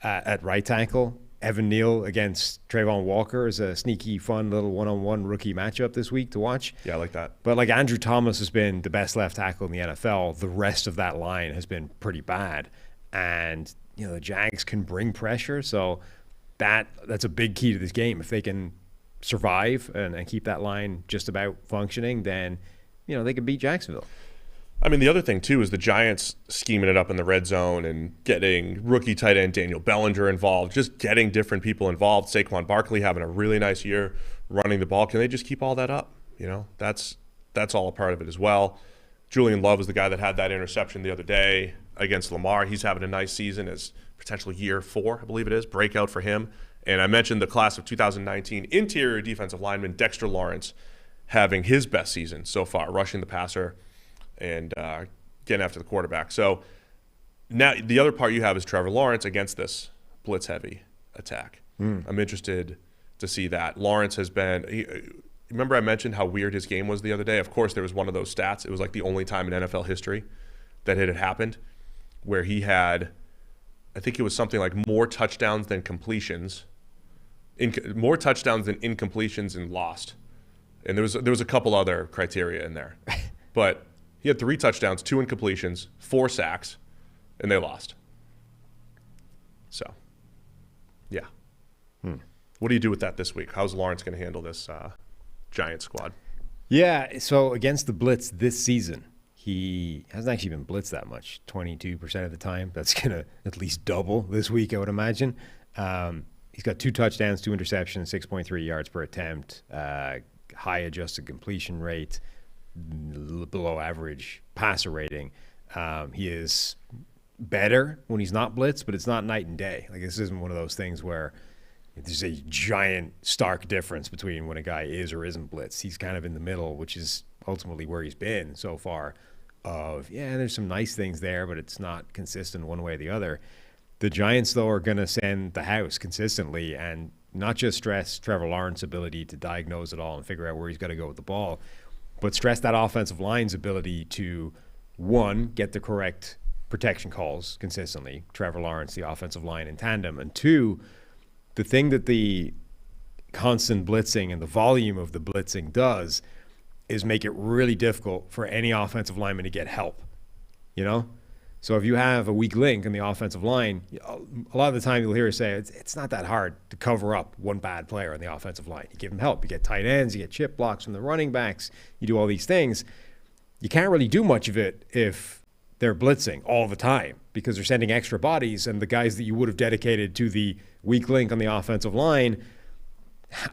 at right tackle. Evan Neal against Trayvon Walker is a sneaky, fun little one-on-one rookie matchup this week to watch. Yeah, I like that. But Andrew Thomas has been the best left tackle in the NFL. The rest of that line has been pretty bad. And, the Jags can bring pressure. So that's a big key to this game. If they can survive and keep that line just about functioning, then, they can beat Jacksonville. I mean, the other thing, too, is the Giants scheming it up in the red zone and getting rookie tight end Daniel Bellinger involved, just getting different people involved. Saquon Barkley having a really nice year running the ball. Can they just keep all that up? That's all a part of it as well. Julian Love is the guy that had that interception the other day against Lamar. He's having a nice season as potential year 4, I believe it is, breakout for him. And I mentioned the class of 2019 interior defensive lineman Dexter Lawrence having his best season so far, rushing the passer and getting after the quarterback. So now the other part you have is Trevor Lawrence against this blitz-heavy attack. I'm interested to see that. Lawrence has been remember I mentioned how weird his game was the other day? Of course, there was one of those stats. It was like the only time in NFL history that it had happened where he had, I think it was something like more touchdowns than completions, more touchdowns than incompletions and lost. And there was a couple other criteria in there. But he had 3 touchdowns, 2 incompletions, 4 sacks, and they lost. So, yeah. What do you do with that this week? How's Lawrence going to handle this Giants squad? Yeah, so against the blitz this season, he hasn't actually been blitzed that much, 22% of the time. That's going to at least double this week, I would imagine. He's got 2 touchdowns, 2 interceptions, 6.3 yards per attempt, high adjusted completion rate, below average passer rating. He is better when he's not blitzed, but it's not night and day. This isn't one of those things where there's a giant, stark difference between when a guy is or isn't blitzed. He's kind of in the middle, which is ultimately where he's been so far. There's some nice things there, but it's not consistent one way or the other. The Giants, though, are going to send the house consistently and not just stress Trevor Lawrence's ability to diagnose it all and figure out where he's got to go with the ball, but stress that offensive line's ability to, 1, get the correct protection calls consistently, Trevor Lawrence, the offensive line in tandem, and 2, the thing that the constant blitzing and the volume of the blitzing does is make it really difficult for any offensive lineman to get help, So if you have a weak link in the offensive line, a lot of the time you'll hear us say it's not that hard to cover up one bad player on the offensive line. You give them help. You get tight ends. You get chip blocks from the running backs. You do all these things. You can't really do much of it if they're blitzing all the time because they're sending extra bodies, and the guys that you would have dedicated to the weak link on the offensive line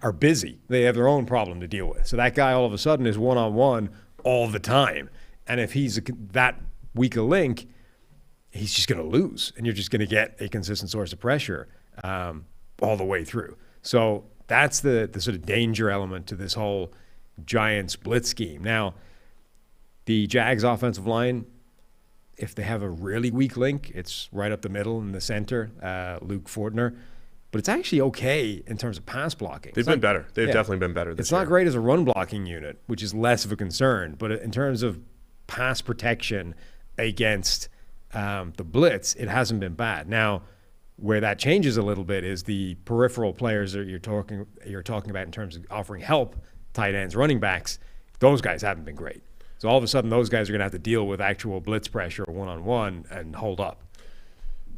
are busy. They have their own problem to deal with. So that guy all of a sudden is one-on-one all the time. And if he's that weaker link, he's just going to lose, and you're just going to get a consistent source of pressure all the way through. So that's the sort of danger element to this whole Giants blitz scheme. Now, the Jags offensive line, if they have a really weak link, it's right up the middle in the center, Luke Fortner. But it's actually okay in terms of pass blocking. They've been better. They've definitely been better this year. It's not great as a run blocking unit, which is less of a concern. But in terms of pass protection against the blitz, it hasn't been bad. Now, where that changes a little bit is the peripheral players that you're talking about in terms of offering help, tight ends, running backs. Those guys haven't been great. So all of a sudden, those guys are going to have to deal with actual blitz pressure one-on-one and hold up.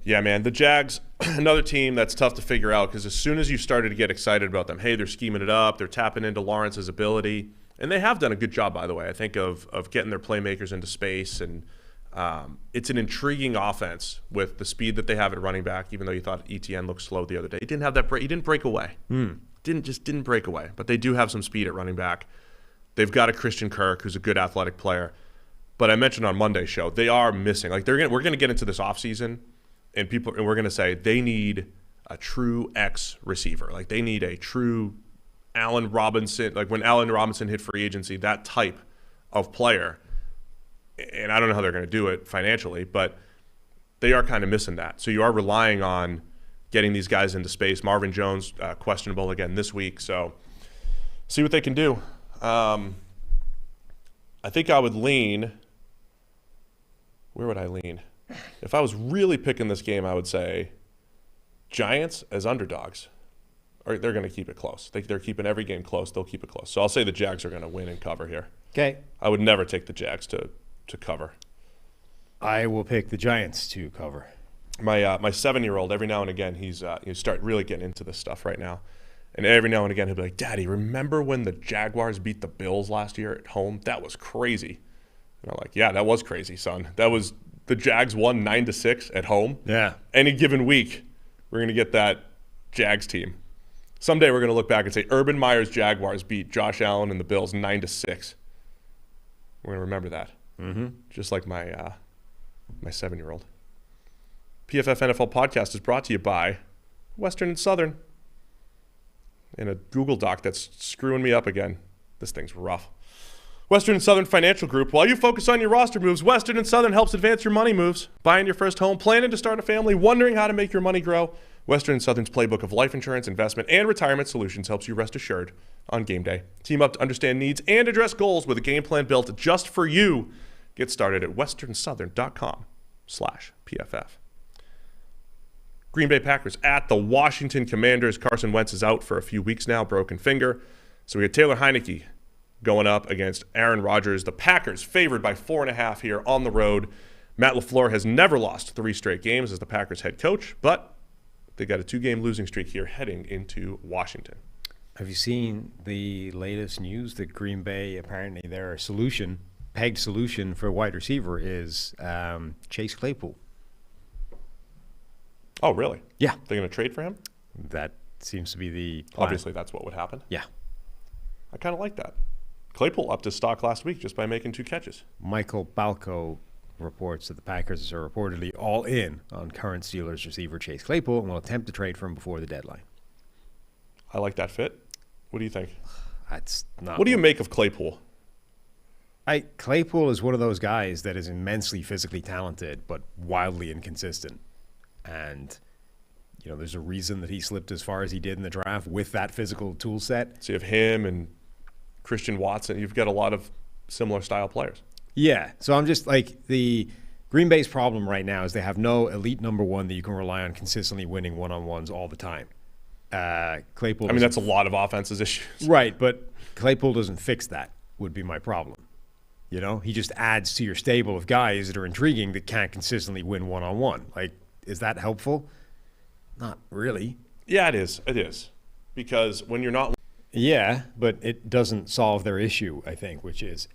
Yeah, man. The Jags, another team that's tough to figure out because as soon as you started to get excited about them, hey, they're scheming it up, they're tapping into Lawrence's ability, and they have done a good job, by the way, I think, of getting their playmakers into space, and it's an intriguing offense with the speed that they have at running back, even though you thought ETN looked slow the other day. He didn't have that break. He didn't break away. Didn't break away, but they do have some speed at running back. They've got a Christian Kirk who's a good athletic player. But I mentioned on Monday's show, they are missing. Like we're going to get into this offseason, and we're going to say they need a true X receiver. Like they need a true Allen Robinson. Like when Allen Robinson hit free agency, that type of player. And I don't know how they're going to do it financially, but they are kind of missing that. So you are relying on getting these guys into space. Marvin Jones, questionable again this week. So see what they can do. I think I would lean. Where would I lean? If I was really picking this game, I would say Giants as underdogs. Or they're going to keep it close. They're keeping every game close. They'll keep it close. So I'll say the Jags are going to win and cover here. Okay. I would never take the Jags to cover. I will pick the Giants to cover. My 7-year-old, every now and again, he's start really getting into this stuff right now. And every now and again, he'll be like, Daddy, remember when the Jaguars beat the Bills last year at home? That was crazy. And I'm like, yeah, that was crazy, son. That was the Jags won 9-6 at home. Yeah. Any given week, we're going to get that Jags team. Someday we're going to look back and say, Urban Meyer's Jaguars beat Josh Allen and the Bills 9-6. We're going to remember that. Mm-hmm. Just like my 7-year-old. PFF NFL Podcast is brought to you by Western and Southern. In a Google Doc that's screwing me up again. This thing's rough. Western and Southern Financial Group. While you focus on your roster moves, Western and Southern helps advance your money moves. Buying your first home, planning to start a family, wondering how to make your money grow. Western and Southern's playbook of life insurance, investment, and retirement solutions helps you rest assured on game day. Team up to understand needs and address goals with a game plan built just for you. Get started at westernsouthern.com/PFF. Green Bay Packers at the Washington Commanders. Carson Wentz is out for a few weeks now, broken finger. So we had Taylor Heineke going up against Aaron Rodgers. The Packers favored by 4.5 here on the road. Matt LaFleur has never lost 3 straight games as the Packers head coach, but they got a 2-game losing streak here heading into Washington. Have you seen the latest news that Green Bay, apparently their pegged solution for wide receiver is Chase Claypool? Oh, really? Yeah. They're going to trade for him? That seems to be the plan. Obviously, that's what would happen. Yeah. I kind of like that. Claypool upped his stock last week just by making 2 catches. Michael Balco reports that the Packers are reportedly all in on current Steelers receiver Chase Claypool and will attempt to trade for him before the deadline. I like that fit. What do you think? That's not. What do you make of Claypool? Claypool is one of those guys that is immensely physically talented but wildly inconsistent. And, there's a reason that he slipped as far as he did in the draft with that physical tool set. So you have him and Christian Watson. You've got a lot of similar style players. Yeah. So I'm just the Green Bay's problem right now is they have no elite number one that you can rely on consistently winning one-on-ones all the time. Claypool. That's a lot of offenses issues. Right, but Claypool doesn't fix that, would be my problem. He just adds to your stable of guys that are intriguing that can't consistently win one-on-one. Is that helpful? Not really. Yeah, it is. It is. Because when you're not... Yeah, but it doesn't solve their issue, I think, which is...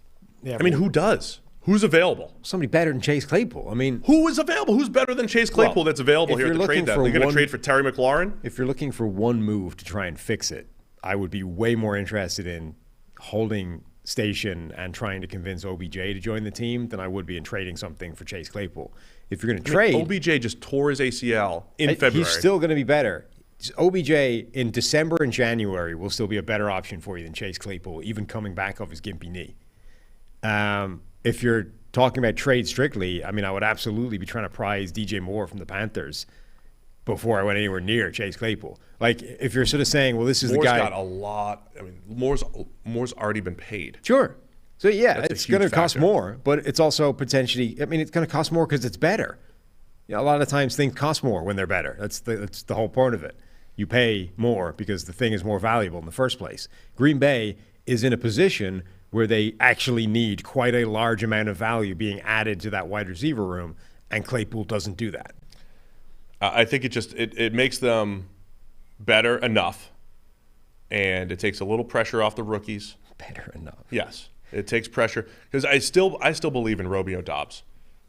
who does? Who's available? Somebody better than Chase Claypool. Who is available? Who's better than Chase Claypool that's available here to trade that? Are you going to trade for Terry McLaurin? If you're looking for one move to try and fix it, I would be way more interested in holding station and trying to convince OBJ to join the team than I would be in trading something for Chase Claypool. If you're going to trade, OBJ just tore his ACL in February. He's still going to be better. OBJ in December and January will still be a better option for you than Chase Claypool, even coming back off his gimpy knee. If you're talking about trade strictly, I mean, I would absolutely be trying to prize DJ Moore from the Panthers before I went anywhere near Chase Claypool. Like, if you're sort of saying, well, this is Moore's the guy. Got a lot. I mean, Moore's already been paid. Sure. So, yeah, That's it's going to cost more, but it's also potentially, I mean, it's going to cost more because it's better. You know, a lot of times things cost more when they're better. That's the whole point of it. You pay more because the thing is more valuable in the first place. Green Bay is in a position where they actually need quite a large amount of value being added to that wide receiver room, and Claypool doesn't do that. I think it makes them better enough, and it takes a little pressure off the rookies. Better enough. Yes, it takes pressure because I still believe in Romeo Doubs.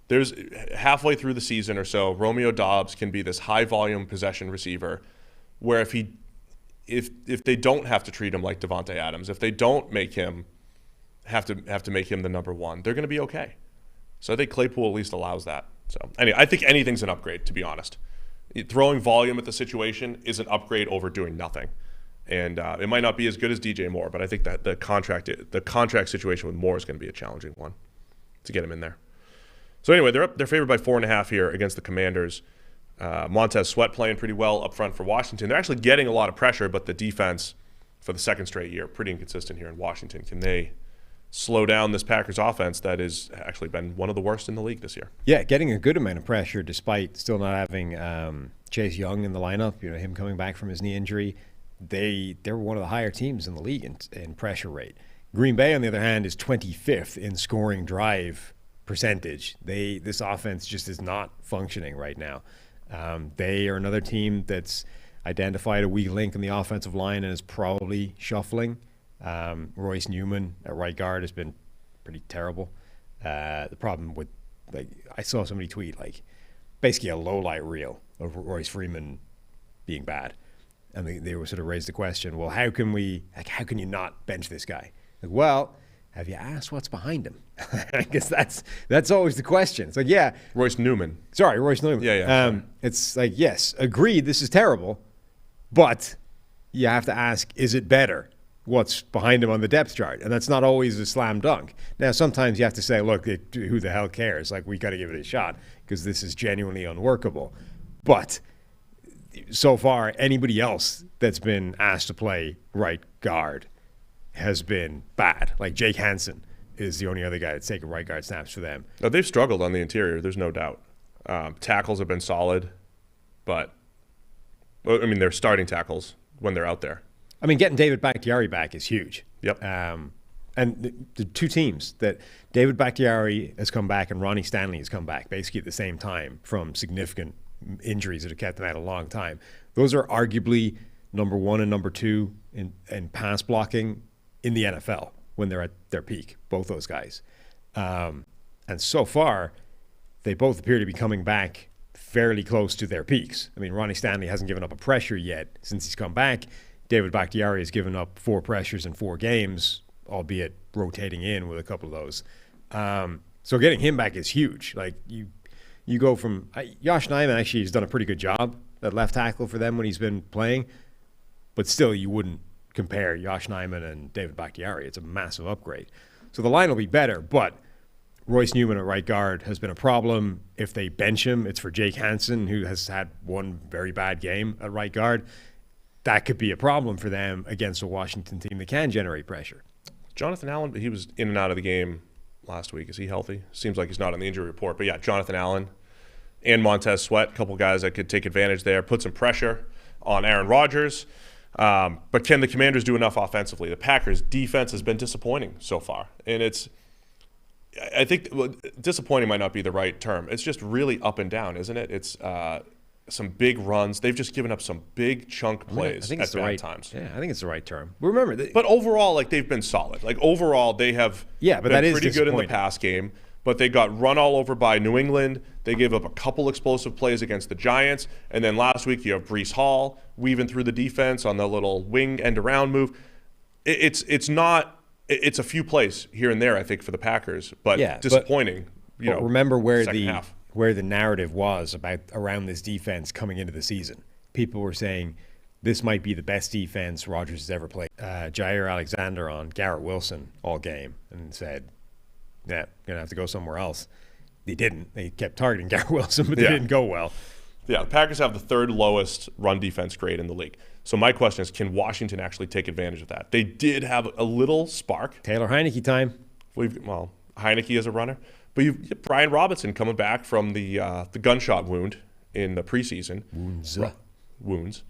There's halfway through the season or so, Romeo Doubs can be this high volume possession receiver, where if they don't have to treat him like Devontae Adams, if they don't make him have to make him the number one, they're going to be okay. So I think Claypool at least allows that. So anyway, I think anything's an upgrade, to be honest. Throwing volume at the situation is an upgrade over doing nothing. And it might not be as good as DJ Moore, but I think that the contract situation with Moore is going to be a challenging one to get him in there. So anyway, they're favored by 4.5 here against the Commanders. Montez Sweat playing pretty well up front for Washington. They're actually getting a lot of pressure, but the defense for the second straight year, pretty inconsistent here in Washington. Can they slow down this Packers offense that has actually been one of the worst in the league this year? Yeah, getting a good amount of pressure despite still not having Chase Young in the lineup, you know, him coming back from his knee injury. They're one of the higher teams in the league in pressure rate. Green Bay, on the other hand, is 25th in scoring drive percentage. This offense just is not functioning right now. They are another team that's identified a weak link in the offensive line and is probably shuffling. Royce Newman at right guard has been pretty terrible. The problem with, like, I saw somebody tweet, like, basically a low-light reel of Royce Freeman being bad. And they were sort of raised the question, well, how can you not bench this guy? Like, well, have you asked what's behind him? I guess that's always the question. It's like, yeah. Royce Newman. Sorry, Royce Newman. Yeah. It's like, yes, agreed, this is terrible, but you have to ask, is it better? What's behind him on the depth chart? And that's not always a slam dunk. Now, sometimes you have to say, look, who the hell cares? Like, we got to give it a shot because this is genuinely unworkable. But so far, anybody else that's been asked to play right guard has been bad. Like, Jake Hansen is the only other guy that's taken right guard snaps for them. Now, they've struggled on the interior, there's no doubt. Tackles have been solid, but, I mean, they're starting tackles when they're out there. I mean, getting David Bakhtiari back is huge. Yep. And the two teams that David Bakhtiari has come back and Ronnie Stanley has come back basically at the same time from significant injuries that have kept them out a long time. Those are arguably number one and number two in pass blocking in the NFL when they're at their peak, both those guys. And so far, they both appear to be coming back fairly close to their peaks. I mean, Ronnie Stanley hasn't given up a pressure yet since he's come back. David Bakhtiari has given up 4 pressures in 4 games, albeit rotating in with a couple of those. So getting him back is huge. Like, you go from Josh Nijman actually has done a pretty good job at left tackle for them when he's been playing, but still you wouldn't compare Josh Nijman and David Bakhtiari. It's a massive upgrade. So the line will be better, but Royce Newman at right guard has been a problem. If they bench him, it's for Jake Hansen, who has had one very bad game at right guard. That could be a problem for them against a Washington team that can generate pressure. Jonathan Allen, he was in and out of the game last week. Is he healthy? Seems like he's not on the injury report. But yeah, Jonathan Allen and Montez Sweat, a couple guys that could take advantage there, put some pressure on Aaron Rodgers. But can the Commanders do enough offensively? The Packers' defense has been disappointing so far. And I think disappointing might not be the right term. It's just really up and down, isn't it? It's some big runs. They've just given up some big chunk plays at bad times. Yeah, I think it's the right term. Remember, but overall, like, they've been solid. Like, overall, they have been pretty good in the pass game. But they got run all over by New England. They gave up a couple explosive plays against the Giants. And then last week, you have Breece Hall weaving through the defense on the little wing end-around move. It's not it's a few plays here and there, I think, for the Packers, but disappointing. But remember where half. where the narrative was around this defense coming into the season. People were saying this might be the best defense Rodgers has ever played. Jair Alexander on Garrett Wilson all game and said, "Yeah, gonna have to go somewhere else." They didn't. They kept targeting Garrett Wilson, but they didn't go well. Yeah, the Packers have the third lowest run defense grade in the league. So my question is, can Washington actually take advantage of that? They did have a little spark. Taylor Heineke time. Heineke is a runner. But you've Brian Robinson coming back from the gunshot wound in the preseason. Wounds.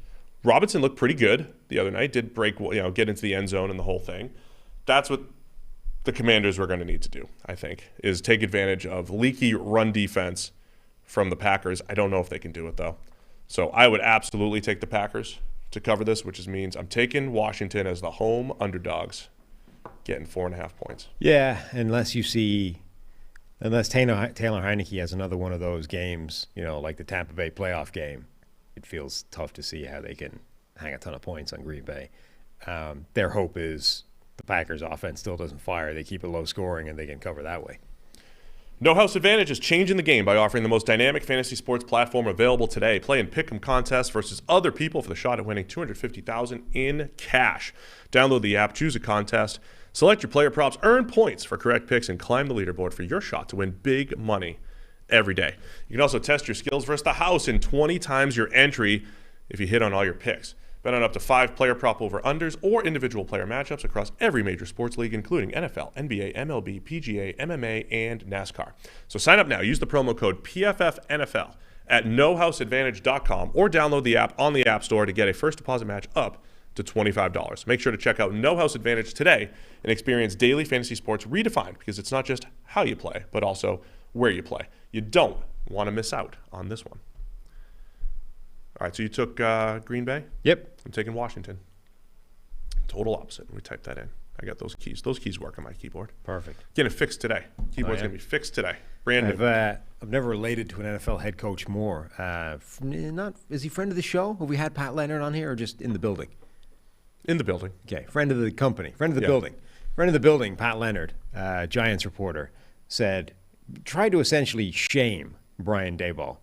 Robinson looked pretty good the other night. Did break, get into the end zone and the whole thing. That's what the Commanders were going to need to do, I think, is take advantage of leaky run defense from the Packers. I don't know if they can do it, though. So I would absolutely take the Packers to cover this, which means I'm taking Washington as the home underdogs, getting 4.5 points. Yeah, unless Taylor Heineke has another one of those games, like the Tampa Bay playoff game, it feels tough to see how they can hang a ton of points on Green Bay. Their hope is the Packers' offense still doesn't fire. They keep it low scoring, and they can cover that way. No House Advantage is changing the game by offering the most dynamic fantasy sports platform available today. Play in pick'em contests versus other people for the shot at winning $250,000 in cash. Download the app, choose a contest, select your player props, earn points for correct picks, and climb the leaderboard for your shot to win big money every day. You can also test your skills versus the house in 20 times your entry if you hit on all your picks. Bet on up to 5 player prop over-unders or individual player matchups across every major sports league, including NFL, NBA, MLB, PGA, MMA, and NASCAR. So sign up now. Use the promo code PFF NFL at nohouseadvantage.com or download the app on the App Store to get a first deposit match up to $25. Make sure to check out No House Advantage today and experience daily fantasy sports redefined, because it's not just how you play, but also where you play. You don't want to miss out on this one. All right, so you took Green Bay? Yep. I'm taking Washington. Total opposite. Let me type that in. I got those keys. Those keys work on my keyboard. Perfect. Getting it fixed today. Keyboard's going to be fixed today. Brand new. I've never related to an NFL head coach more. Is he friend of the show? Have we had Pat Leonard on here, or just in the building? In the building. Okay, friend of the company, friend of the building. Friend of the building, Pat Leonard, Giants reporter, tried to essentially shame Brian Daboll.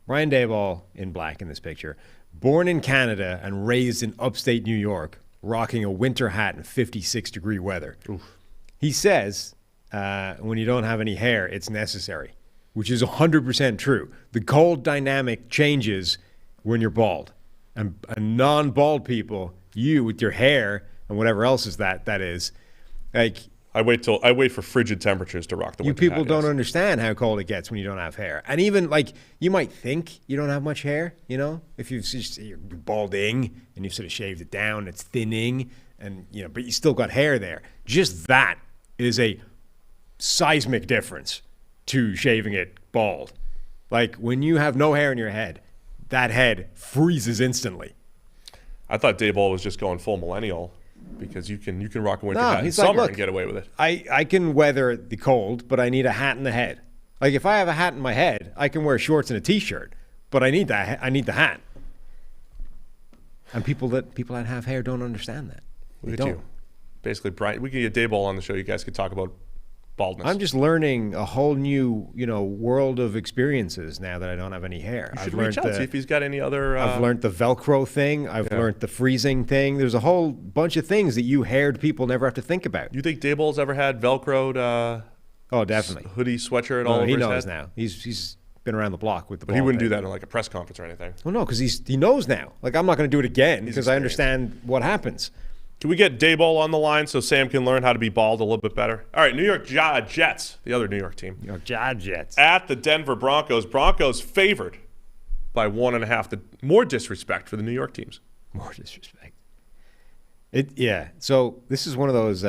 Brian Daboll, in black in this picture, born in Canada and raised in upstate New York, rocking a winter hat in 56-degree weather. Oof. He says, when you don't have any hair, it's necessary, which is 100% true. The cold dynamic changes when you're bald. And non-bald people, you with your hair and whatever else is that is, like... I wait for frigid temperatures to rock the winter hat. You people don't understand how cold it gets when you don't have hair. And even, you might think you don't have much hair, if you're balding and you've sort of shaved it down, it's thinning, and, but you still got hair there. Just that is a seismic difference to shaving it bald. Like, when you have no hair in your head, that head freezes instantly. I thought Daboll was just going full millennial, because you can rock a winter hat in summer and get away with it. I can weather the cold, but I need a hat in the head. Like, if I have a hat in my head, I can wear shorts and a T-shirt, but I need that. I need the hat. And people that have hair don't understand that. Look at you. Basically, Brian, we can get Daboll on the show. You guys could talk about baldness. I'm just learning a whole new, world of experiences now that I don't have any hair. You should reach out, see if he's got any other... I've learned the Velcro thing. I've learned the freezing thing. There's a whole bunch of things that you haired people never have to think about. You think Daboll's ever had Velcroed oh, definitely. Hoodie, sweatshirt all over his head? He knows now. He's been around the block with the But he wouldn't do that in a press conference or anything. Well, no, because he knows now. Like, I'm not going to do it again because I understand what happens. Can we get Daboll on the line so Sam can learn how to be bald a little bit better? All right, New York Jets, the other New York team. New York Jets. At the Denver Broncos. Broncos favored by 1.5. More disrespect for the New York teams. More disrespect. So this is one of those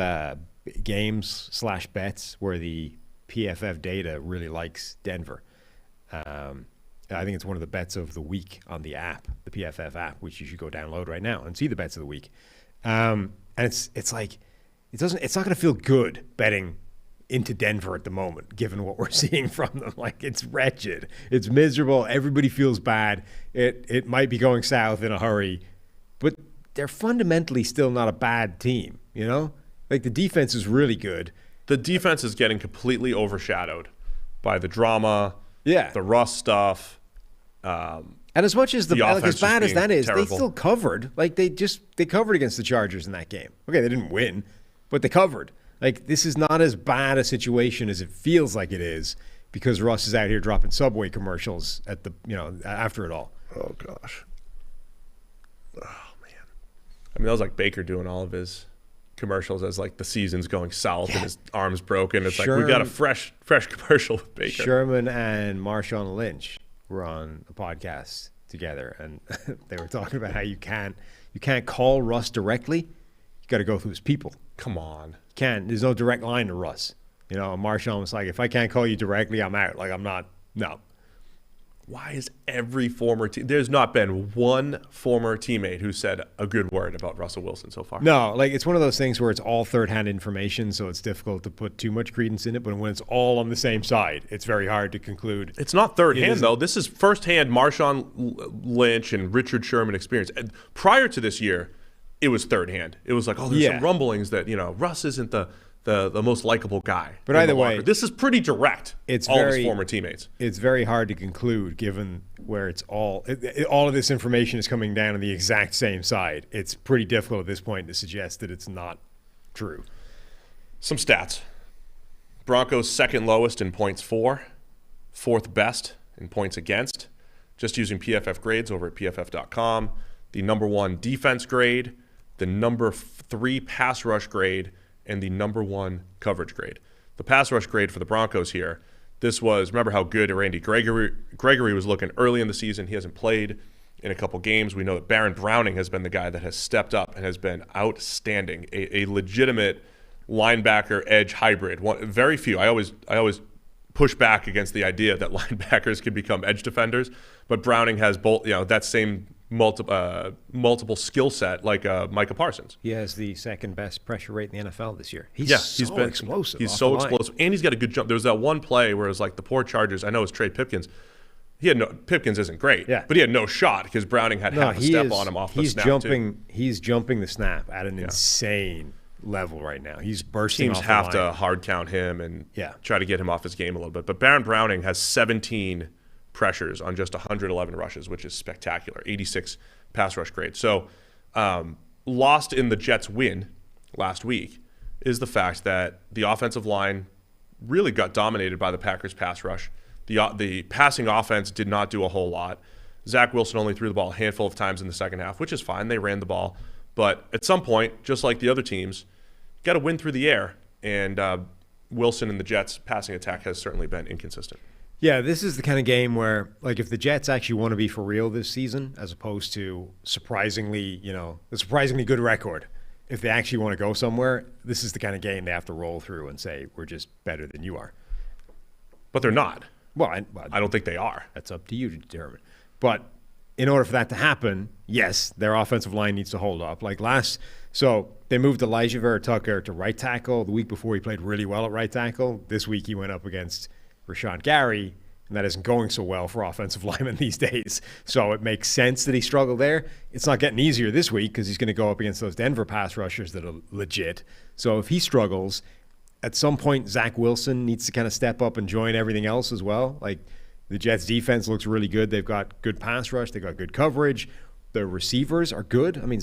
games/bets where the PFF data really likes Denver. I think it's one of the bets of the week on the app, the PFF app, which you should go download right now and see the bets of the week. And it's like it's not going to feel good betting into Denver at the moment, given what we're seeing from them. Like, it's wretched, it's miserable. Everybody feels bad. It might be going south in a hurry, but they're fundamentally still not a bad team. Like, the defense is really good. The defense is getting completely overshadowed by the drama, the Russ stuff. And as much as as bad as that is, terrible. they still covered. Like, they covered against the Chargers in that game. Okay, they didn't win, but they covered. Like, this is not as bad a situation as it feels like it is because Russ is out here dropping Subway commercials at the after it all. Oh gosh. Oh man. I mean, that was like Baker doing all of his commercials as like the season's going south and his arm's broken. It's like we got a fresh commercial with Baker. Sherman and Marshawn Lynch were on a podcast together, and they were talking about how you can't call Russ directly. You got to go through his people. Come on. You can't. There's no direct line to Russ. And Marshawn was like, if I can't call you directly, I'm out. Like, I'm not. No. Why is every former team? There's not been one former teammate who said a good word about Russell Wilson so far. No, like, it's one of those things where it's all third-hand information, so it's difficult to put too much credence in it. But when it's all on the same side, it's very hard to conclude. It's not third-hand, though. This is first-hand Marshawn Lynch and Richard Sherman experience. And prior to this year, it was third-hand. It was like, there's some rumblings that, Russ isn't the most likable guy. But either way, this is pretty direct. It's all his former teammates. It's very hard to conclude given where it's all of this information is coming down on the exact same side. It's pretty difficult at this point to suggest that it's not true. Some stats. Broncos second lowest in points for, fourth best in points against. Just using PFF grades over at PFF.com. The number 1 defense grade, the number 3 pass rush grade, and the number 1 coverage grade. The pass rush grade for the Broncos here, this was, remember how good Randy Gregory was looking early in the season. He hasn't played in a couple games. We know that Baron Browning has been the guy that has stepped up and has been outstanding, a legitimate linebacker edge hybrid. Very few. I always push back against the idea that linebackers can become edge defenders, but Browning has both, that same multiple skill set like Micah Parsons. He has the second best pressure rate in the NFL this year. He's been explosive. He's so explosive, and he's got a good jump. There was that one play where it was like the poor Chargers. I know it's Trey Pipkins. Pipkins isn't great, but he had no shot because Browning had half a step on him off the snap too. He's jumping the snap at an insane level right now. He's bursting Teams off have the line. to hard count him and try to get him off his game a little bit. But Baron Browning has 17 pressures on just 111 rushes, which is spectacular. 86 pass rush grade. So lost in the Jets' win last week is the fact that the offensive line really got dominated by the Packers' pass rush. The passing offense did not do a whole lot. Zach Wilson only threw the ball a handful of times in the second half, which is fine. They ran the ball. But at some point, just like the other teams, you got to win through the air. And Wilson and the Jets' passing attack has certainly been inconsistent. Yeah, this is the kind of game where, like, if the Jets actually want to be for real this season, as opposed to a surprisingly good record, if they actually want to go somewhere, this is the kind of game they have to roll through and say, we're just better than you are. But they're not. Well, I don't think they are. That's up to you to determine. But in order for that to happen, yes, their offensive line needs to hold up. So they moved Elijah Vera-Tucker to right tackle. The week before, he played really well at right tackle. This week, he went up against Rashawn Gary, and that isn't going so well for offensive linemen these days. So it makes sense that he struggled there. It's not getting easier this week because he's going to go up against those Denver pass rushers that are legit. So if he struggles, at some point Zach Wilson needs to kind of step up and join everything else as well. Like, the Jets' defense looks really good. They've got good pass rush. They've got good coverage. The receivers are good. I mean,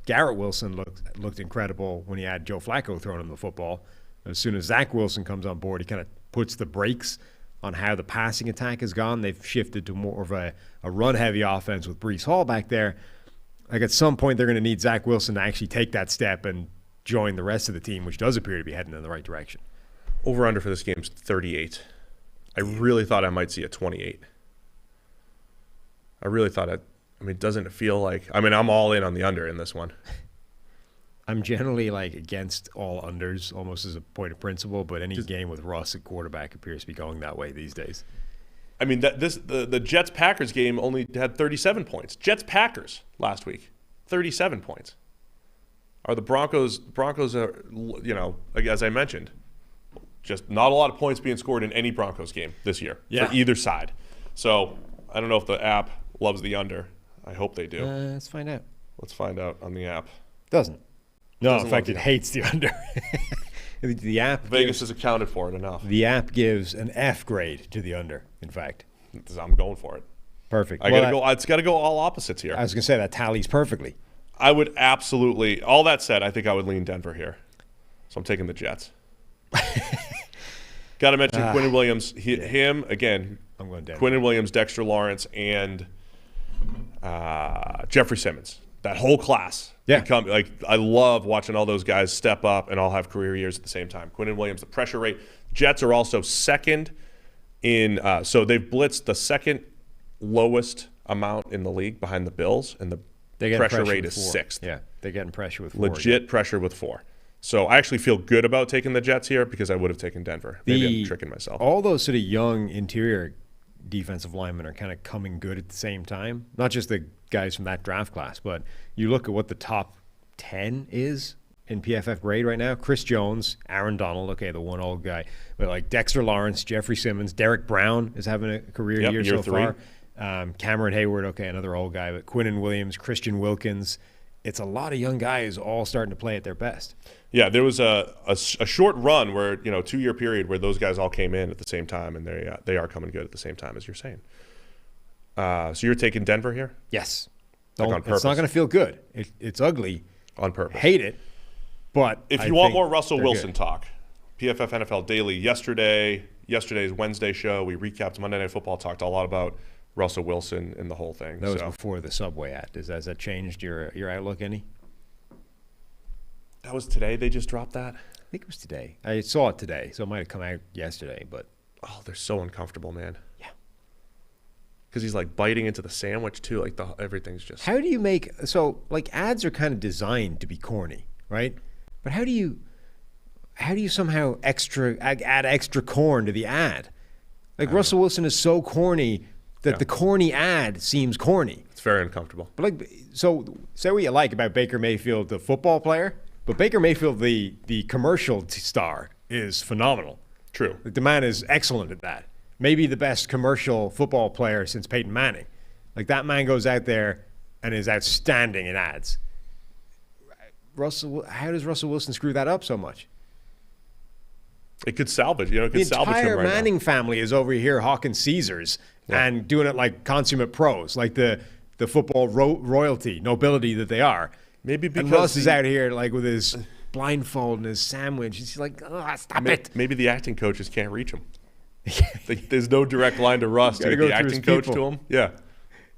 Garrett Wilson looked incredible when he had Joe Flacco throwing him the football. As soon as Zach Wilson comes on board, he kind of puts the brakes on how the passing attack has gone. They've shifted to more of a run-heavy offense with Breece Hall back there. Like, at some point, they're going to need Zach Wilson to actually take that step and join the rest of the team, which does appear to be heading in the right direction. Over-under for this game is 38. I really thought I might see a 28. I really thought doesn't it feel like – I'm all in on the under in this one. I'm generally against all unders almost as a point of principle, but any game with Russ at quarterback appears to be going that way these days. I mean, the Jets-Packers game only had 37 points. Jets-Packers last week, 37 points. Are the Broncos are, as I mentioned, just not a lot of points being scored in any Broncos game this year for either side. So I don't know if the app loves the under. I hope they do. Let's find out. Let's find out on the app. Doesn't. No, Doesn't in fact, love it the hates the under. The app Vegas has accounted for it enough. The app gives an F grade to the under, in fact. I'm going for it. Perfect. It's got to go all opposites here. I was going to say that tallies perfectly. I would absolutely. All that said, I think I would lean Denver here. So I'm taking the Jets. Got to mention Quinnen Williams. Him, again, I'm going Denver. Quinnen Williams, Dexter Lawrence, and Jeffrey Simmons. That whole class. Yeah. I love watching all those guys step up and all have career years at the same time. Quinnen Williams, the pressure rate. Jets are also second in so they've blitzed the second lowest amount in the league behind the Bills, and the pressure rate is 4. sixth. Yeah, they're getting pressure with 4. Legit pressure with 4. So I actually feel good about taking the Jets here because I would have taken Denver. Maybe I'm tricking myself. All those sort of young interior defensive linemen are kind of coming good at the same time. Not just the guys from that draft class, but you look at what the top 10 is in PFF grade right now. Chris Jones, Aaron Donald, okay, the one old guy. But like Dexter Lawrence, Jeffrey Simmons, Derek Brown is having a career year so 3. far. Cameron Hayward, okay, another old guy. But Quinnen Williams, Christian Wilkins. It's a lot of young guys all starting to play at their best. Yeah, there was a short run where, 2-year period where those guys all came in at the same time, and they are coming good at the same time, as you're saying. So you're taking Denver here? Yes. On purpose. It's not going to feel good. It's ugly. On purpose. Hate it. But if you want more Russell Wilson talk, PFF NFL Daily yesterday's Wednesday show, we recapped Monday Night Football, talked a lot about Russell Wilson and the whole thing. That was before the Subway ad. Has that changed your outlook any? That was today they just dropped that? I think it was today. I saw it today, so it might have come out yesterday. But they're so uncomfortable, man. Yeah. Because he's like biting into the sandwich too. Like everything's just. How do you make ads are kind of designed to be corny, right? But how do you somehow add extra corn to the ad? Like Russell Wilson is so corny that the corny ad seems corny. It's very uncomfortable. But so say what you like about Baker Mayfield, the football player, but Baker Mayfield, the commercial star, is phenomenal. True. Like, the man is excellent at that. Maybe the best commercial football player since Peyton Manning. Like, that man goes out there and is outstanding in ads. How does Russell Wilson screw that up so much? It could salvage, it could salvage him right now. The entire Manning family is over here hawking Caesars and doing it like consummate pros, like the football royalty, nobility that they are. Maybe because and Russ is out here like with his blindfold and his sandwich. He's like, stop it. Maybe the acting coaches can't reach him. There's no direct line to Russ to get the acting coach to him. Yeah.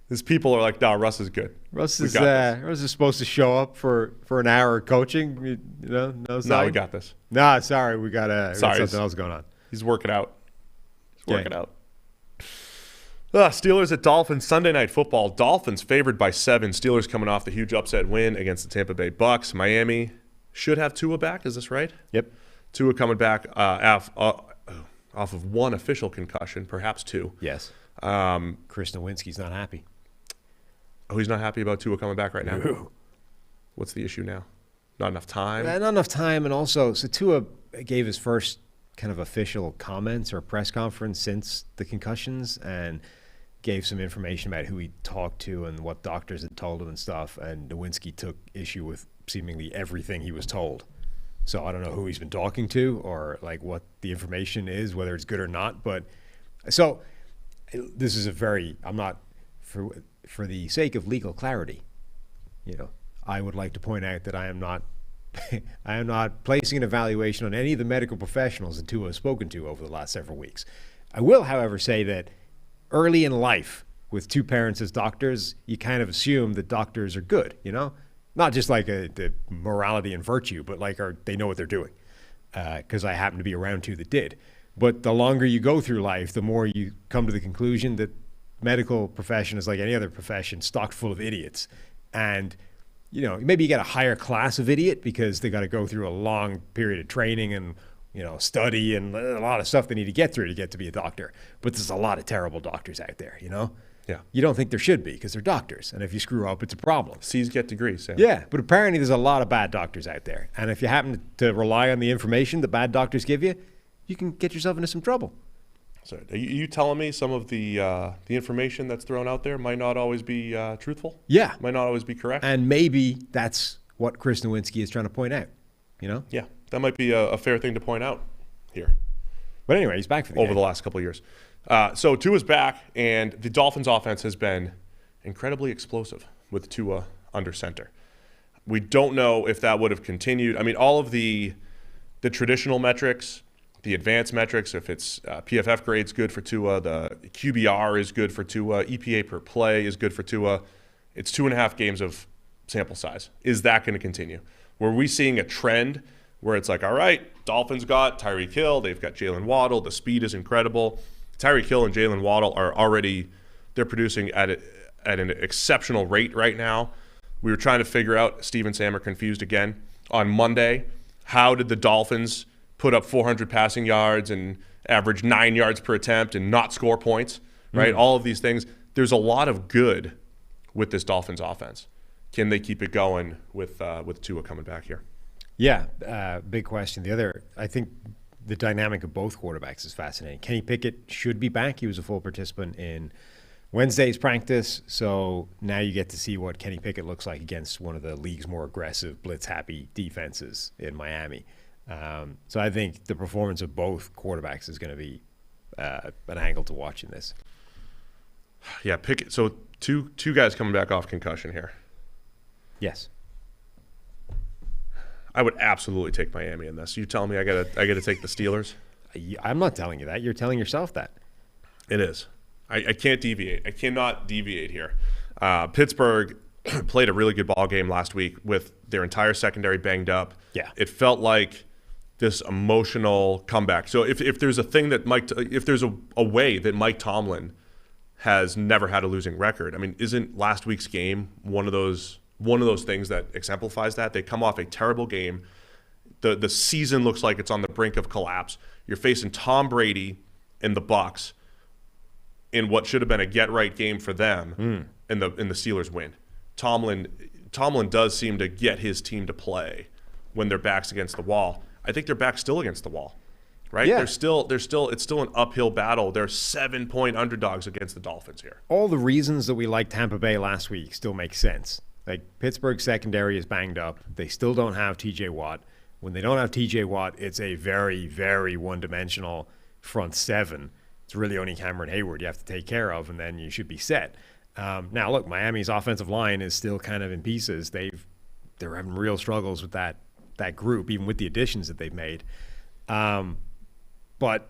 His people are like, nah, Russ is good. Russ is supposed to show up for an hour of coaching. No, we got this. Nah, sorry, we got something else going on. He's working out. Steelers at Dolphins, Sunday Night Football. Dolphins favored by 7. Steelers coming off the huge upset win against the Tampa Bay Bucks. Miami should have Tua back. Is this right? Yep. Tua coming back off of one official concussion, perhaps 2. Yes. Chris Nowinski's not happy. Oh, he's not happy about Tua coming back right now? No. What's the issue now? Not enough time? Not enough time, and also, so Tua gave his first kind of official comments or press conference since the concussions and gave some information about who he talked to and what doctors had told him and stuff, and Nowinski took issue with seemingly everything he was told. So I don't know who he's been talking to or like what the information is, whether it's good or not. But so this is I'm not, for the sake of legal clarity, I would like to point out that I am not placing an evaluation on any of the medical professionals that Tua has spoken to over the last several weeks. I will, however, say that early in life, with 2 parents as doctors, you kind of assume that doctors are good, Not just like the morality and virtue, but like they know what they're doing. Because I happen to be around 2 that did. But the longer you go through life, the more you come to the conclusion that medical profession is like any other profession, stocked full of idiots. And maybe you get a higher class of idiot because they got to go through a long period of training and, study and a lot of stuff they need to get through to get to be a doctor. But there's a lot of terrible doctors out there, Yeah. You don't think there should be because they're doctors. And if you screw up, it's a problem. C's get degrees, Sam. Yeah, but apparently there's a lot of bad doctors out there. And if you happen to rely on the information that bad doctors give you, you can get yourself into some trouble. So are you telling me some of the information that's thrown out there might not always be truthful? Yeah. Might not always be correct? And maybe that's what Chris Nowinski is trying to point out, you know? Yeah, that might be a fair thing to point out here. But anyway, he's back for the over game. the last couple of years. So Tua's back, and the Dolphins' offense has been incredibly explosive with Tua under center. We don't know if that would have continued. I mean, all of the traditional metrics, the advanced metrics, if it's PFF grades good for Tua, the QBR is good for Tua, EPA per play is good for Tua. It's 2.5 games of sample size. Is that going to continue? Were we seeing a trend where it's like, all right, Dolphins got Tyreek Hill, they've got Jalen Waddle, the speed is incredible. Tyreek Hill and Jalen Waddle are already, they're producing at an exceptional rate right now. We were trying to figure out, Steve and Sam are confused again, on Monday, how did the Dolphins put up 400 passing yards and average 9 yards per attempt and not score points, right? All of these things. There's a lot of good with this Dolphins offense. Can they keep it going with Tua coming back here? Yeah, big question. I think the dynamic of both quarterbacks is fascinating. Kenny Pickett should be back. He was a full participant in Wednesday's practice, so now you get to see what Kenny Pickett looks like against one of the league's more aggressive, blitz-happy defenses in Miami. So I think the performance of both quarterbacks is going to be an angle to watch in this. Yeah, Pickett. So two guys coming back off concussion here. Yes. I would absolutely take Miami in this. You telling me I gotta take the Steelers? I'm not telling you that. You're telling yourself that. It is. I can't deviate. I cannot deviate here. Pittsburgh played a really good ball game last week with their entire secondary banged up. Yeah. It felt like this emotional comeback. So if there's a thing that if there's a way that Mike Tomlin has never had a losing record, I mean, isn't last week's game one of those things that exemplifies that? They come off a terrible game. The season looks like it's on the brink of collapse. You're facing Tom Brady and the Bucs in what should have been a get-right game for them, and the Steelers win. Tomlin does seem to get his team to play when their back's against the wall. I think their back's still against the wall, right? Yeah. It's still an uphill battle. They're 7-point underdogs against the Dolphins here. All the reasons that we liked Tampa Bay last week still make sense. Like, Pittsburgh's secondary is banged up. They still don't have T.J. Watt. When they don't have T.J. Watt, it's a very, very one-dimensional front seven. It's really only Cameron Hayward you have to take care of, and then you should be set. Now, look, Miami's offensive line is still kind of in pieces. They're having real struggles with that group, even with the additions that they've made. But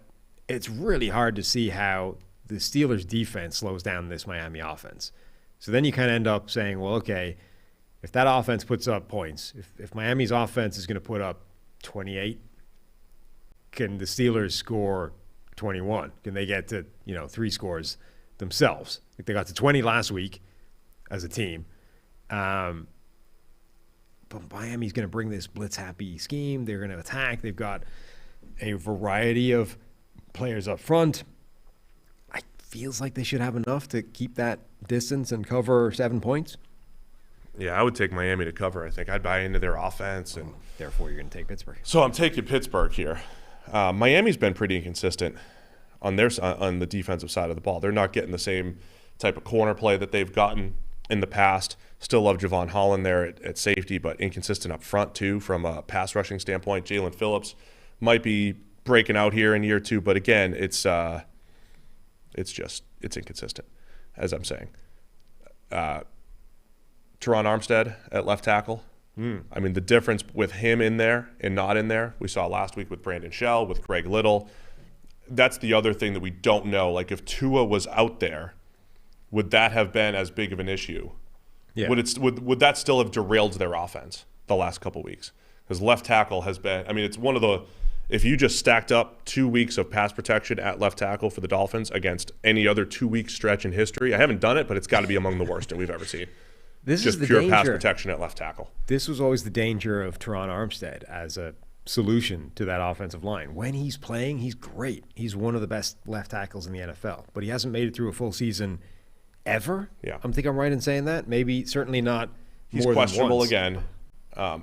it's really hard to see how the Steelers' defense slows down this Miami offense. So then you kind of end up saying, well, okay, if that offense puts up points, if Miami's offense is going to put up 28, can the Steelers score 21? Can they get to 3 scores themselves? Like, they got to 20 last week as a team. But Miami's going to bring this blitz-happy scheme. They're going to attack. They've got a variety of players up front. It feels like they should have enough to keep that distance and cover 7 points. Yeah, I would take Miami to cover. I think I'd buy into their offense, and therefore you're going to take Pittsburgh. So I'm taking Pittsburgh here. Miami's been pretty inconsistent on the defensive side of the ball. They're not getting the same type of corner play that they've gotten in the past. Still love Javon Holland there at safety, but inconsistent up front too from a pass rushing standpoint. Jalen Phillips might be breaking out here in year 2, but again, it's inconsistent, as I'm saying. Teron Armstead at left tackle. I mean, the difference with him in there and not in there, we saw last week with Brandon Shell, with Craig Little. That's the other thing that we don't know. Like, if Tua was out there, would that have been as big of an issue? Yeah. Would that still have derailed their offense the last couple weeks? Because left tackle has been, I mean, it's one of the, if you just stacked up 2 weeks of pass protection at left tackle for the Dolphins against any other 2-week stretch in history, I haven't done it, but it's got to be among the worst that we've ever seen. This just is the pure danger. Pass protection at left tackle. This was always the danger of Teron Armstead as a solution to that offensive line. When he's playing, he's great. He's one of the best left tackles in the NFL, but he hasn't made it through a full season ever. Yeah. I think I'm right in saying that. Maybe, certainly not He's more questionable than once. again.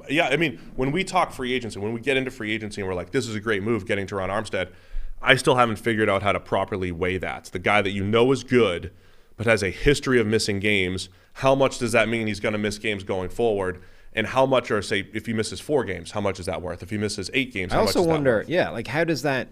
Yeah, I mean, when we talk free agency, when we get into free agency and we're like, this is a great move, getting Teron Armstead, I still haven't figured out how to properly weigh that. It's the guy that you know is good, but has a history of missing games. How much does that mean he's going to miss games going forward? And how much are, say, if he misses 4 games, how much is that worth? If he misses 8 games, how I much also is that wonder, worth? yeah, like how does that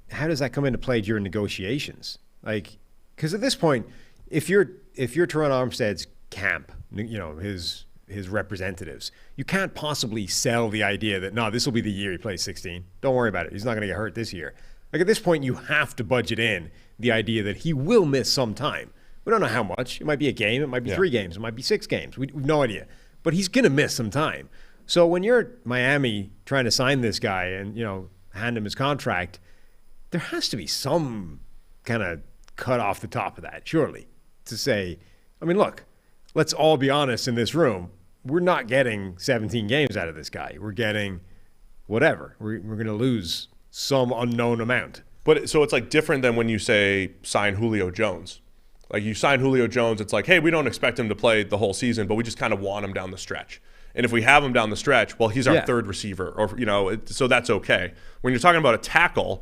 come into play during negotiations? Like, because at this point, if you're Teron Armstead's camp, you know, his representatives, you can't possibly sell the idea that, no, this will be the year he plays 16. Don't worry about it. He's not going to get hurt this year. Like, at this point, you have to budget in the idea that he will miss some time. We don't know how much. It might be a game. It might be 3 games. It might be 6 games. We've no idea. But he's going to miss some time. So when you're Miami trying to sign this guy and, you know, hand him his contract, there has to be some kind of cut off the top of that, surely, to say, I mean, look, let's all be honest in this room. We're not getting 17 games out of this guy. We're getting whatever. We're going to lose some unknown amount. But so it's like different than when you say sign Julio Jones. Like you sign Julio Jones, it's like, hey, we don't expect him to play the whole season, but we just kind of want him down the stretch. And if we have him down the stretch, well, he's our third receiver, or you know, so that's okay. When you're talking about a tackle,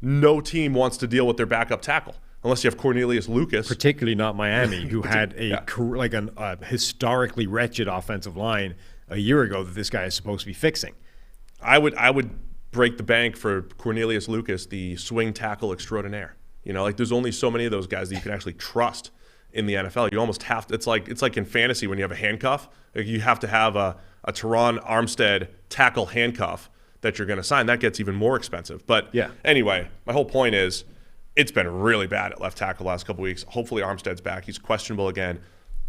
no team wants to deal with their backup tackle unless you have Cornelius Lucas. Particularly not Miami, who had a historically wretched offensive line a year ago that this guy is supposed to be fixing. I would break the bank for Cornelius Lucas, the swing tackle extraordinaire. You know, like there's only so many of those guys that you can actually trust in the NFL. You almost have to. It's like in fantasy when you have a handcuff. Like you have to have a Teron Armstead tackle handcuff that you're going to sign. That gets even more expensive. But anyway, my whole point is it's been really bad at left tackle the last couple weeks. Hopefully Armstead's back. He's questionable again.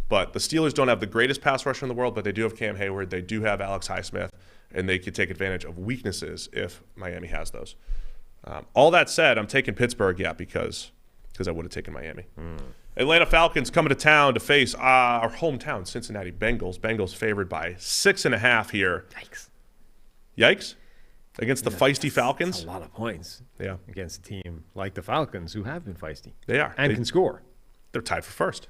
But the Steelers don't have the greatest pass rusher in the world, but they do have Cam Hayward. They do have Alex Highsmith, and they could take advantage of weaknesses if Miami has those. All that said, I'm taking Pittsburgh, because I would have taken Miami. Atlanta Falcons coming to town to face our hometown Cincinnati Bengals. Bengals favored by 6.5 here. Yikes. Against the feisty Falcons. That's a lot of points. Yeah. Against a team like the Falcons who have been feisty. They are. And can score. They're tied for first.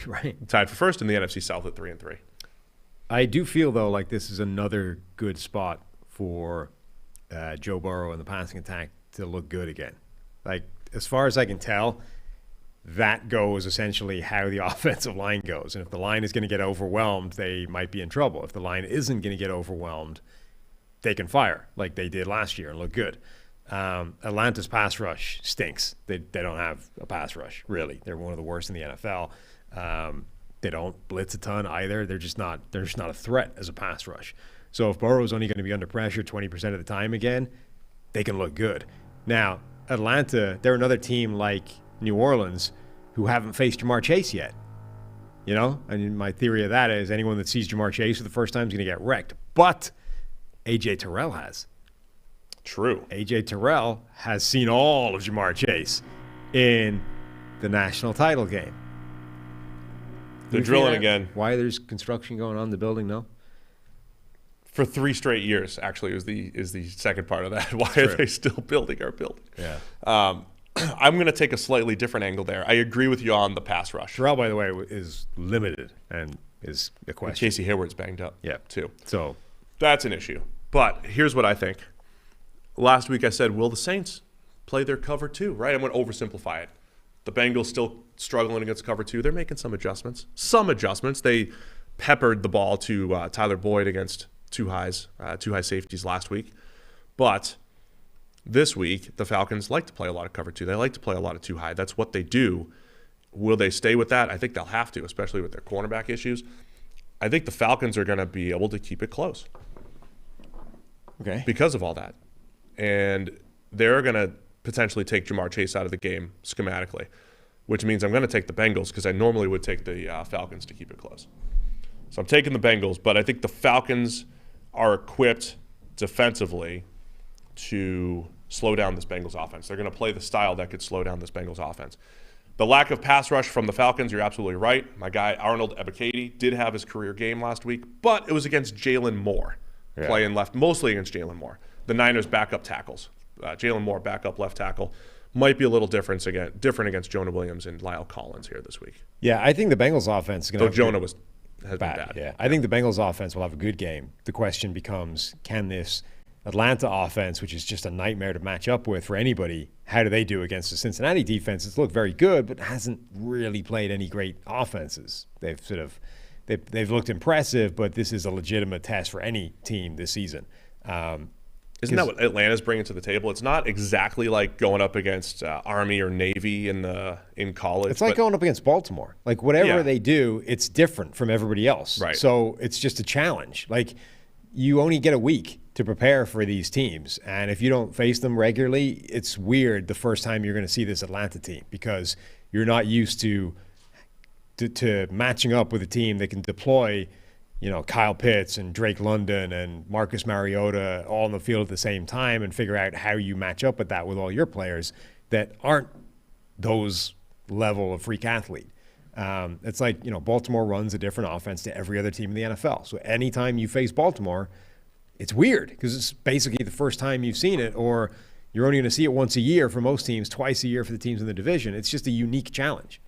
Right. Tied for first in the NFC South at 3-3. I do feel, though, like this is another good spot for Joe Burrow and the passing attack to look good again. Like, as far as I can tell, that goes essentially how the offensive line goes. And if the line is going to get overwhelmed, they might be in trouble. If the line isn't going to get overwhelmed, they can fire like they did last year and look good. Atlanta's pass rush stinks. They don't have a pass rush, really. They're one of the worst in the NFL. They don't blitz a ton either. They're just not a threat as a pass rush. So if Burrow's only going to be under pressure 20% of the time again, they can look good. Now, Atlanta, they're another team like New Orleans who haven't faced Jamar Chase yet. You know? And my theory of that is anyone that sees Jamar Chase for the first time is going to get wrecked. But A.J. Terrell has. True. A.J. Terrell has seen all of Jamar Chase in the national title game. They're drilling again. Why there's construction going on in the building, no? For 3 straight years, actually, is the second part of that. Why are they still building our building? Yeah. I'm going to take a slightly different angle there. I agree with you on the pass rush. Terrell, by the way, is limited and is a question. And Casey Hayward's banged up, too. So that's an issue. But here's what I think. Last week I said, will the Saints play their cover 2, right? I'm going to oversimplify it. The Bengals still struggling against cover 2. They're making some adjustments. They peppered the ball to Tyler Boyd against two high safeties last week. But this week, the Falcons like to play a lot of cover 2. They like to play a lot of 2 high. That's what they do. Will they stay with that? I think they'll have to, especially with their cornerback issues. I think the Falcons are going to be able to keep it close. Okay. Because of all that. And they're going to potentially take Jamar Chase out of the game schematically, which means I'm going to take the Bengals because I normally would take the Falcons to keep it close. So I'm taking the Bengals, but I think the Falcons are equipped defensively to slow down this Bengals offense. They're going to play the style that could slow down this Bengals offense. The lack of pass rush from the Falcons, you're absolutely right. My guy Arnold Ebiketie did have his career game last week, but it was against Jalen Moore, playing left, mostly against Jalen Moore. The Niners' backup tackles. Jalen Moore, backup left tackle, might be a little different against Jonah Williams and Lyle Collins here this week. Yeah, I think the Bengals offense is going to have Jonah has been bad. Yeah, I think the Bengals offense will have a good game. The question becomes, can this Atlanta offense, which is just a nightmare to match up with for anybody, how do they do against the Cincinnati defense? It's looked very good, but hasn't really played any great offenses. They've they've looked impressive, but this is a legitimate test for any team this season. Isn't that what Atlanta's bringing to the table? It's not exactly like going up against Army or Navy in college. It's like going up against Baltimore. Like whatever they do, it's different from everybody else. Right. So it's just a challenge. Like you only get a week to prepare for these teams, and if you don't face them regularly, it's weird the first time you're going to see this Atlanta team because you're not used to matching up with a team that can deploy, Kyle Pitts and Drake London and Marcus Mariota all on the field at the same time and figure out how you match up with that with all your players that aren't those level of freak athlete. It's like, Baltimore runs a different offense to every other team in the NFL. So anytime you face Baltimore, it's weird because it's basically the first time you've seen it, or you're only going to see it once a year for most teams, twice a year for the teams in the division. It's just a unique challenge.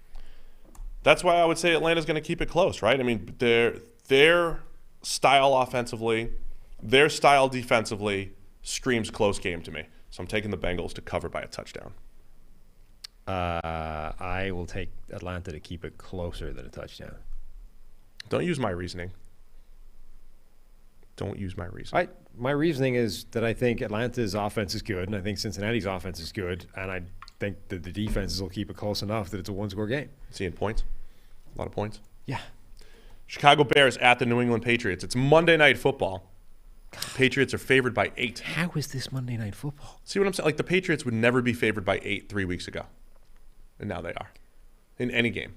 That's why I would say Atlanta's going to keep it close, right? I mean, their style offensively, their style defensively screams close game to me. So I'm taking the Bengals to cover by a touchdown. I will take Atlanta to keep it closer than a touchdown. Don't use my reasoning. Don't use my reasoning. My reasoning is that I think Atlanta's offense is good, and I think Cincinnati's offense is good, and I think that the defenses will keep it close enough that it's a one-score game. Seeing points? A lot of points? Yeah. Chicago Bears at the New England Patriots. It's Monday Night Football. Patriots are favored by 8. How is this Monday Night Football? See what I'm saying? Like the Patriots would never be favored by 8 3 weeks ago. And now they are. In any game.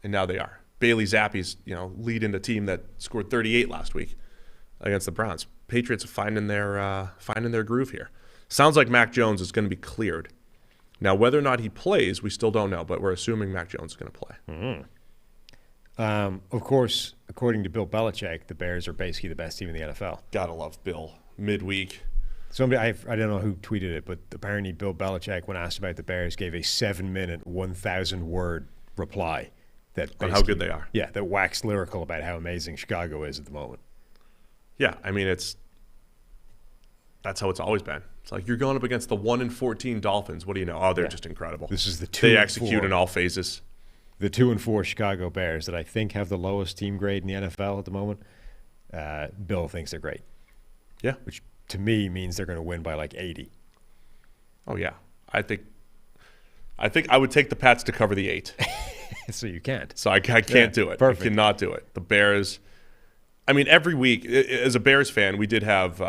And now they are. Bailey Zappi's, leading the team that scored 38 last week against the Browns. Patriots are finding their groove here. Sounds like Mac Jones is going to be cleared. Now, whether or not he plays, we still don't know, but we're assuming Mac Jones is going to play. Mm-hmm. Of course, according to Bill Belichick, the Bears are basically the best team in the NFL. Gotta love Bill. Midweek. Somebody, I don't know who tweeted it, but apparently Bill Belichick, when asked about the Bears, gave a 7-minute, 1,000-word reply on how good they are. Yeah, that waxed lyrical about how amazing Chicago is at the moment. Yeah, I mean, that's how it's always been. It's like you're going up against the 1-14 Dolphins. What do you know? Oh, they're just incredible. This is the 2-4. They execute in all phases. The 2-4 Chicago Bears that I think have the lowest team grade in the NFL at the moment. Bill thinks they're great. Yeah. Which to me means they're going to win by like 80. Oh yeah. I think I would take the Pats to cover the 8. So you can't. So I can't do it. Perfect. I cannot do it. The Bears. I mean, every week, as a Bears fan, we did have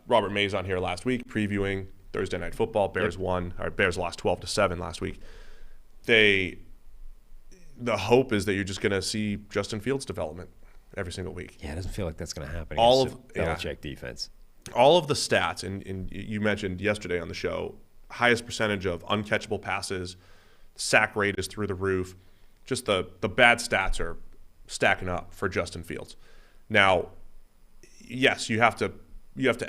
Robert Mays on here last week previewing Thursday Night Football. Bears won. Or Bears lost 12-7 last week. The hope is that you're just going to see Justin Fields' development every single week. Yeah, it doesn't feel like that's going to happen. All of Belichick defense. All of the stats, and you mentioned yesterday on the show, highest percentage of uncatchable passes, sack rate is through the roof. Just the bad stats are stacking up for Justin Fields. Now, yes, you have to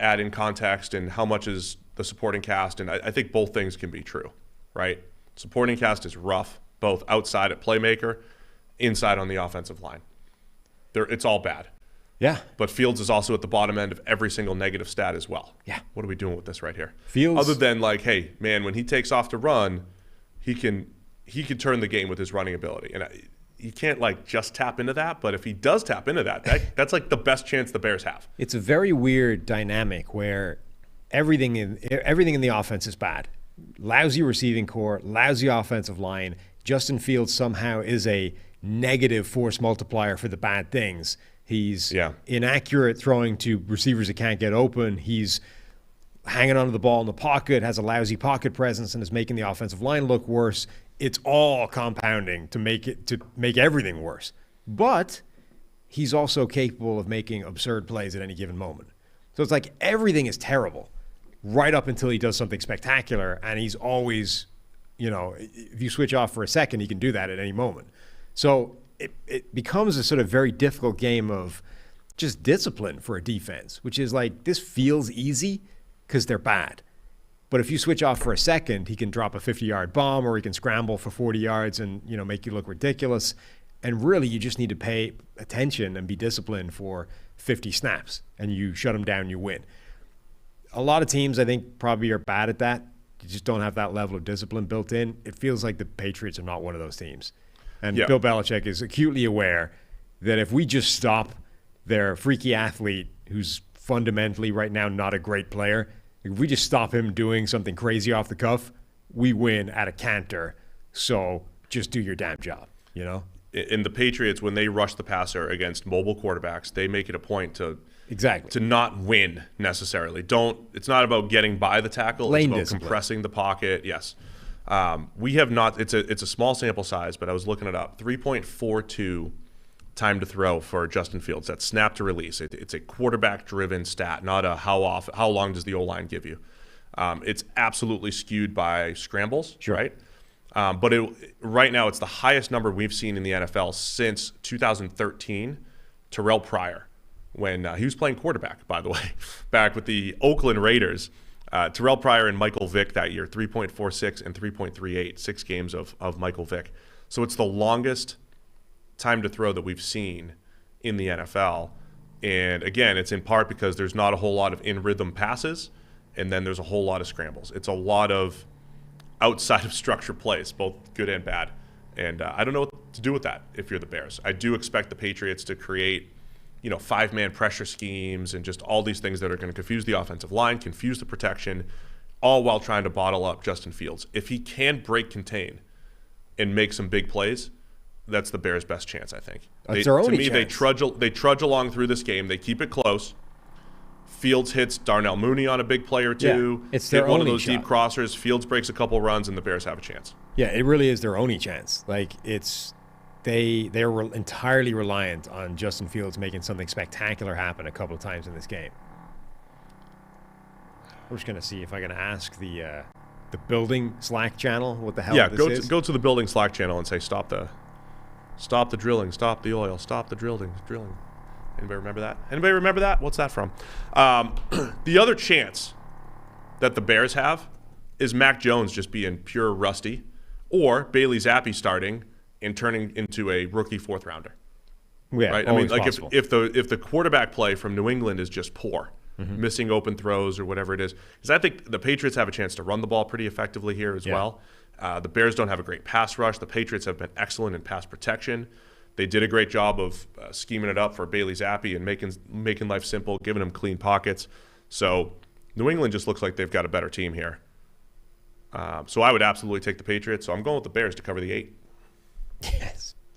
add in context and how much is the supporting cast, and I think both things can be true, right? Supporting cast is rough, both outside at playmaker, inside on the offensive line. It's all bad. Yeah. But Fields is also at the bottom end of every single negative stat as well. Yeah. What are we doing with this right here? Fields. Other than like, hey, man, when he takes off to run, he can turn the game with his running ability. And you can't like just tap into that, but if he does tap into that's like the best chance the Bears have. It's a very weird dynamic where everything in the offense is bad. Lousy receiving core, lousy offensive line. Justin Fields somehow is a negative force multiplier for the bad things. He's inaccurate throwing to receivers that can't get open. He's hanging onto the ball in the pocket, has a lousy pocket presence, and is making the offensive line look worse. It's all compounding to make everything worse. But he's also capable of making absurd plays at any given moment. So it's like everything is terrible right up until he does something spectacular, and he's always, if you switch off for a second, he can do that at any moment. So it becomes a sort of very difficult game of just discipline for a defense, which is like this feels easy because they're bad. But if you switch off for a second, he can drop a 50-yard bomb or he can scramble for 40 yards and make you look ridiculous. And really, you just need to pay attention and be disciplined for 50 snaps, and you shut him down, you win. A lot of teams, I think, probably are bad at that. You just don't have that level of discipline built in. It feels like the Patriots are not one of those teams. And Bill Belichick is acutely aware that if we just stop their freaky athlete who's fundamentally right now not a great player, if we just stop him doing something crazy off the cuff, we win at a canter. So just do your damn job, you know? In the Patriots, when they rush the passer against mobile quarterbacks, they make it a point to not win necessarily. It's not about getting by the tackle. Lane it's about discipline. Compressing the pocket. Yes. We have not. It's a small sample size, but I was looking it up. 3.42 time to throw for Justin Fields. That's snap to release. It's a quarterback-driven stat, not a how long does the O-line give you. It's absolutely skewed by scrambles, right? But right now it's the highest number we've seen in the NFL since 2013, Terrell Pryor, when he was playing quarterback, by the way, back with the Oakland Raiders. Terrell Pryor and Michael Vick that year, 3.46 and 3.38, 6 games of Michael Vick. So it's the longest time to throw that we've seen in the NFL. And again, it's in part because there's not a whole lot of in-rhythm passes, and then there's a whole lot of scrambles. It's a lot of outside of structure plays, both good and bad. And I don't know what to do with that if you're the Bears. I do expect the Patriots to create, 5-man pressure schemes and just all these things that are going to confuse the offensive line, confuse the protection, all while trying to bottle up Justin Fields. If he can break contain and make some big plays, that's the Bears' best chance, I think. To me, they trudge along through this game. They keep it close. Fields hits Darnell Mooney on a big play or two. Yeah, it's their one of only those shot. deep crossers. Fields breaks a couple runs, and the Bears have a chance. Yeah, it really is their only chance. Like, they're entirely reliant on Justin Fields making something spectacular happen a couple of times in this game. We're just going to see if I can ask the building Slack channel what the hell this is. Go to the building Slack channel and say, stop the drilling, stop the oil, stop the drilling. Anybody remember that? What's that from? The other chance that the Bears have is Mac Jones just being pure rusty, or Bailey Zappi starting and turning into a rookie 4th rounder. Yeah, right? always like possible. if the quarterback play from New England is just poor, missing open throws or whatever it is, because I think the Patriots have a chance to run the ball pretty effectively here as well. The Bears don't have a great pass rush. The Patriots have been excellent in pass protection. They did a great job of scheming it up for Bailey Zappi and making life simple, giving him clean pockets. So New England just looks like they've got a better team here. So I would absolutely take the Patriots. So I'm going with the Bears to cover the 8.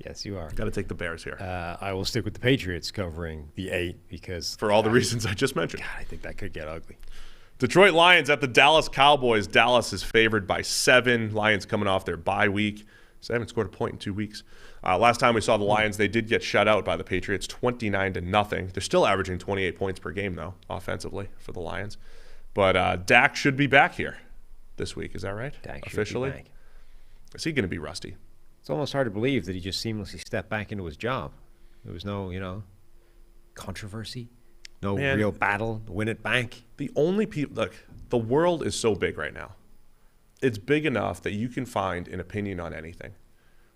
Yes, you are. Got to take the Bears here. I will stick with the Patriots covering the 8 because for all the reasons I just mentioned. God, I think that could get ugly. Detroit Lions at the Dallas Cowboys. Dallas is favored by 7. Lions coming off their bye week. So they haven't scored a point in 2 weeks. Last time we saw the Lions, they did get shut out by the Patriots, 29-0. They're still averaging 28 points per game, though, offensively for the Lions. But Dak should be back here this week. Is that right? Dak officially? should be back. Is he going to be rusty? It's almost hard to believe that he just seamlessly stepped back into his job. There was no, controversy, no real battle to win it back. The only people, look, the world is so big right now. It's big enough that you can find an opinion on anything,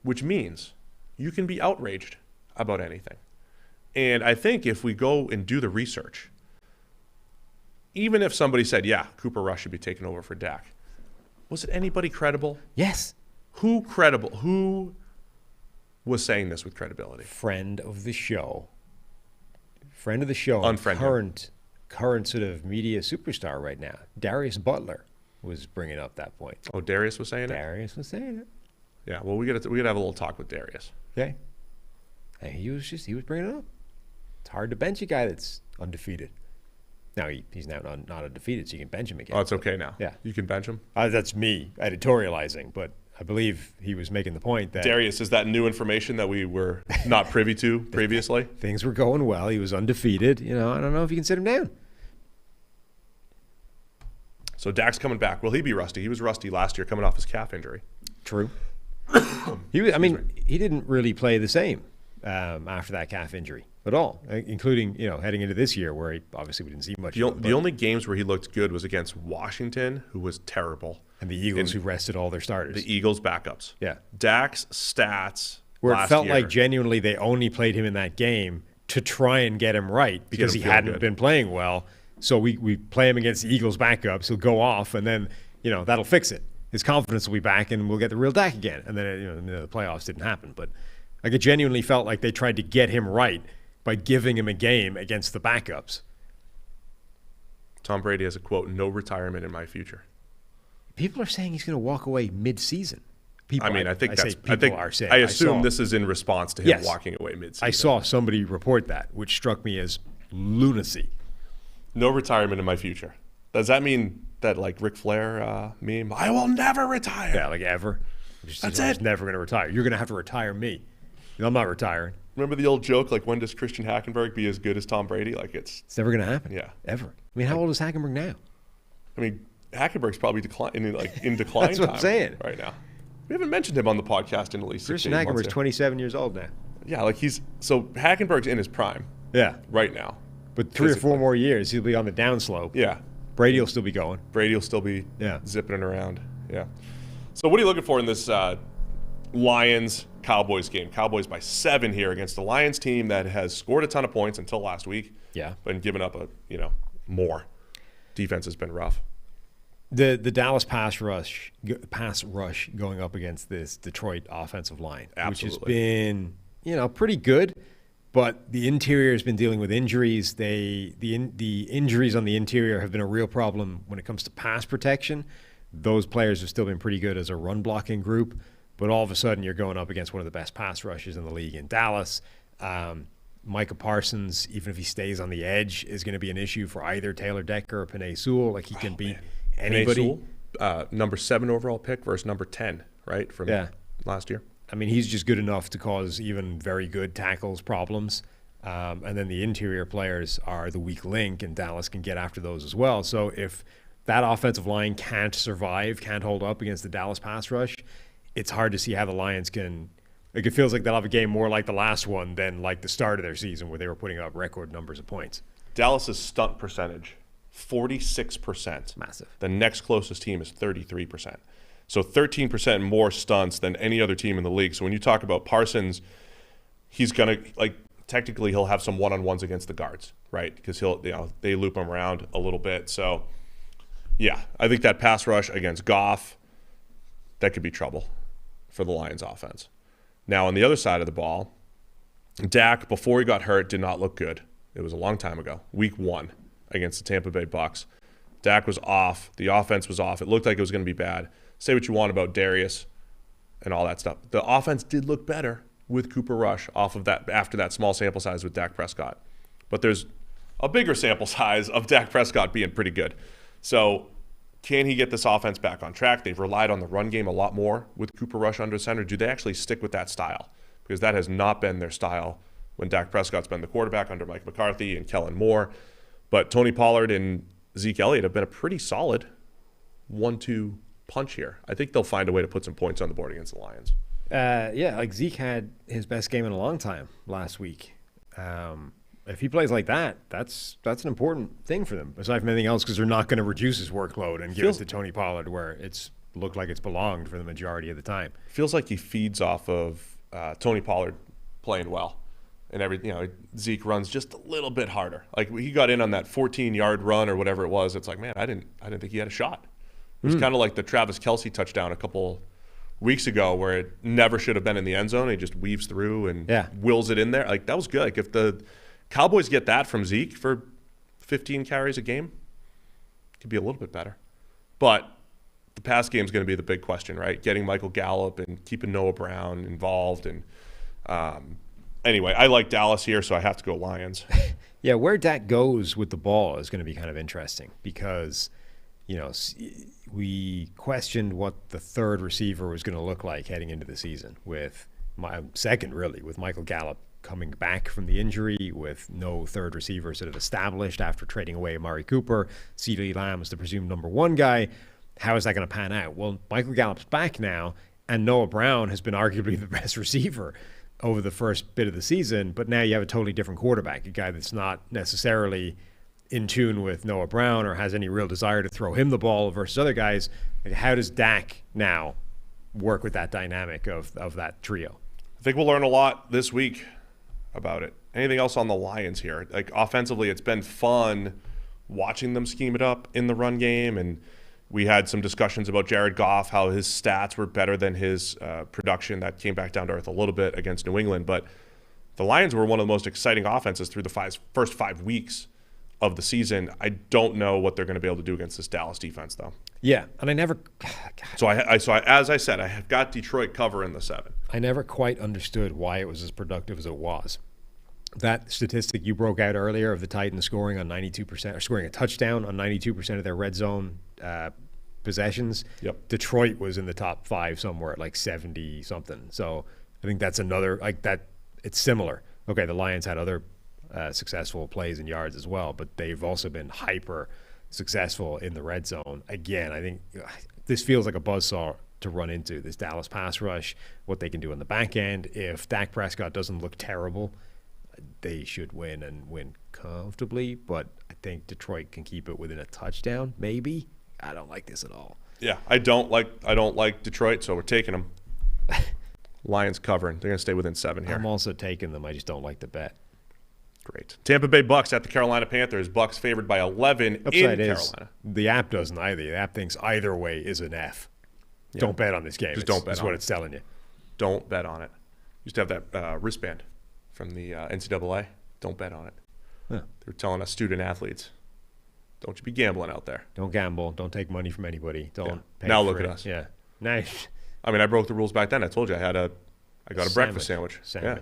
which means you can be outraged about anything. And I think if we go and do the research, even if somebody said, yeah, Cooper Rush should be taken over for Dak, was it anybody credible? Yes. Who credible? Who was saying this with credibility? Friend of the show. Unfriended. Current sort of media superstar right now. Darius Butler was bringing up that point. Oh, Darius was saying it? Darius was saying it. Yeah, well, we got to have a little talk with Darius. Okay. And he was bringing it up. It's hard to bench a guy that's undefeated. Now, he's now not undefeated, so you can bench him again. Oh, it's okay now. Yeah. You can bench him? That's me editorializing, but I believe he was making the point that Darius, is that new information that we were not privy to previously? Things were going well. He was undefeated. I don't know if you can sit him down. So Dak's coming back. Will he be rusty? He was rusty last year coming off his calf injury. True. He didn't really play the same after that calf injury at all, including, heading into this year where we didn't see much. The only games where he looked good was against Washington, who was terrible. And the Eagles, who rested all their starters. The Eagles backups. Yeah. Dak's stats where it felt year, like genuinely they only played him in that game to try and get him right because he hadn't been playing well. So we play him against the Eagles backups. He'll go off, and then, that'll fix it. His confidence will be back, and we'll get the real Dak again. And then, the playoffs didn't happen. But Like, it genuinely felt like they tried to get him right by giving him a game against the backups. Tom Brady has a quote, "No retirement in my future." People are saying he's going to walk away mid-season. I assume this is in response to him walking away mid-season. I saw somebody report that, which struck me as lunacy. No retirement in my future. Does that mean that, like, Ric Flair meme, "I will never retire"? Yeah, like ever. That's I'm it. never going to retire. You're going to have to retire me. I'm not retiring. Remember the old joke, like, when does Christian Hackenberg be as good as Tom Brady? Like, it's never going to happen. Yeah. Ever. I mean, how old is Hackenberg now? I mean, Hackenberg's probably in decline That's what I'm saying. Right now. We haven't mentioned him on the podcast in at least 6 Christian 8 months. Hackenberg's 27 years old now. Yeah, like so Hackenberg's in his prime. Yeah. Right now. But 3 or 4 more years, he'll be on the downslope. Yeah. Brady will still be going. Brady will still be zipping it around. Yeah. So what are you looking for in this Lions-Cowboys game? Cowboys by 7 here against the Lions team that has scored a ton of points until last week. Yeah. But given up more. Defense has been rough. The Dallas pass rush going up against this Detroit offensive line, which has been pretty good, but the interior has been dealing with injuries. The injuries on the interior have been a real problem when it comes to pass protection. Those players have still been pretty good as a run blocking group, but all of a sudden you're going up against one of the best pass rushes in the league in Dallas. Micah Parsons, even if he stays on the edge, is going to be an issue for either Taylor Decker or Penei Sewell. Like, he can beat anybody. Sewell, number 7 overall pick versus number 10, right, from last year. I mean, he's just good enough to cause even very good tackles problems. And then the interior players are the weak link, and Dallas can get after those as well. So if that offensive line can't hold up against the Dallas pass rush, it's hard to see how the Lions can – like, it feels like they'll have a game more like the last one than like the start of their season where they were putting up record numbers of points. Dallas's stunt percentage, 46%. Massive. The next closest team is 33%. So 13% more stunts than any other team in the league. So when you talk about Parsons, he's going to, technically he'll have some one-on-ones against the guards, right? Because they loop him around a little bit. So, yeah, I think that pass rush against Goff, that could be trouble for the Lions offense. Now, on the other side of the ball, Dak, before he got hurt, did not look good. It was a long time ago, week 1 against the Tampa Bay Bucs. Dak was off. The offense was off. It looked like it was going to be bad. Say what you want about Darius and all that stuff. The offense did look better with Cooper Rush off of that after that small sample size with Dak Prescott. But there's a bigger sample size of Dak Prescott being pretty good. So can he get this offense back on track? They've relied on the run game a lot more with Cooper Rush under center. Do they actually stick with that style? Because that has not been their style when Dak Prescott's been the quarterback under Mike McCarthy and Kellen Moore. But Tony Pollard and Zeke Elliott have been a pretty solid 1-2 punch here. I think they'll find a way to put some points on the board against the Lions. Zeke had his best game in a long time last week. If he plays like that, that's an important thing for them, aside from anything else, because they're not going to reduce his workload and give it to Tony Pollard where it's looked like it's belonged for the majority of the time. Feels like he feeds off of Tony Pollard playing well. And Zeke runs just a little bit harder. Like, he got in on that 14-yard run or whatever it was. It's like, man, I didn't think he had a shot. It was kind of like the Travis Kelce touchdown a couple weeks ago where it never should have been in the end zone. He just weaves through and wills it in there. Like, that was good. Like, if the Cowboys get that from Zeke for 15 carries a game, it could be a little bit better. But the pass game is going to be the big question, right? Getting Michael Gallup and keeping Noah Brown involved. And anyway, I like Dallas here, so I have to go Lions. Yeah, where Dak goes with the ball is going to be kind of interesting because, we questioned what the third receiver was going to look like heading into the season with Michael Gallup coming back from the injury with no third receiver sort of established after trading away Amari Cooper. CeeDee Lamb is the presumed number 1 guy. How is that going to pan out? Well, Michael Gallup's back now, and Noah Brown has been arguably the best receiver over the first bit of the season, but now you have a totally different quarterback, a guy that's not necessarily in tune with Noah Brown or has any real desire to throw him the ball versus other guys. Like, how does Dak now work with that dynamic of that trio? I think we'll learn a lot this week about it. Anything else on the Lions here? Like, offensively, it's been fun watching them scheme it up in the run game and We had some discussions about Jared Goff, how his stats were better than his production. That came back down to earth a little bit against New England. But the Lions were one of the most exciting offenses through the first 5 weeks of the season. I don't know what they're going to be able to do against this Dallas defense, though. Yeah, and I never. So as I said, I have got Detroit cover in the 7. I never quite understood why it was as productive as it was. That statistic you broke out earlier of the Titans scoring on 92%, or scoring a touchdown on 92% of their red zone possessions. Yep. Detroit was in the top 5 somewhere at like 70 something. So I think that's another like that. It's similar. Okay, the Lions had other successful plays and yards as well, but they've also been hyper successful in the red zone. Again, I think this feels like a buzzsaw to run into, this Dallas pass rush, what they can do on the back end. If Dak Prescott doesn't look terrible, they should win and win comfortably, but I think Detroit can keep it within a touchdown, maybe. I don't like this at all. Yeah, I don't like Detroit, so we're taking them. Lions covering. They're going to stay within 7 here. I'm also taking them. I just don't like the bet. Great. Tampa Bay Bucks at the Carolina Panthers. Bucks favored by 11 Upside in is, Carolina. the app doesn't either. The app thinks either way is an F. Yeah. Don't bet on this game. Just don't bet That's on what it. it's telling you. Don't bet on it. Used to have that wristband from the NCAA. Don't bet on it. Huh. They were telling us student athletes, don't you be gambling out there. Don't gamble. Don't take money from anybody. Don't pay Now for look it. at us. Yeah. Nice. I mean, I broke the rules back then. I told you I got a breakfast sandwich. Yeah.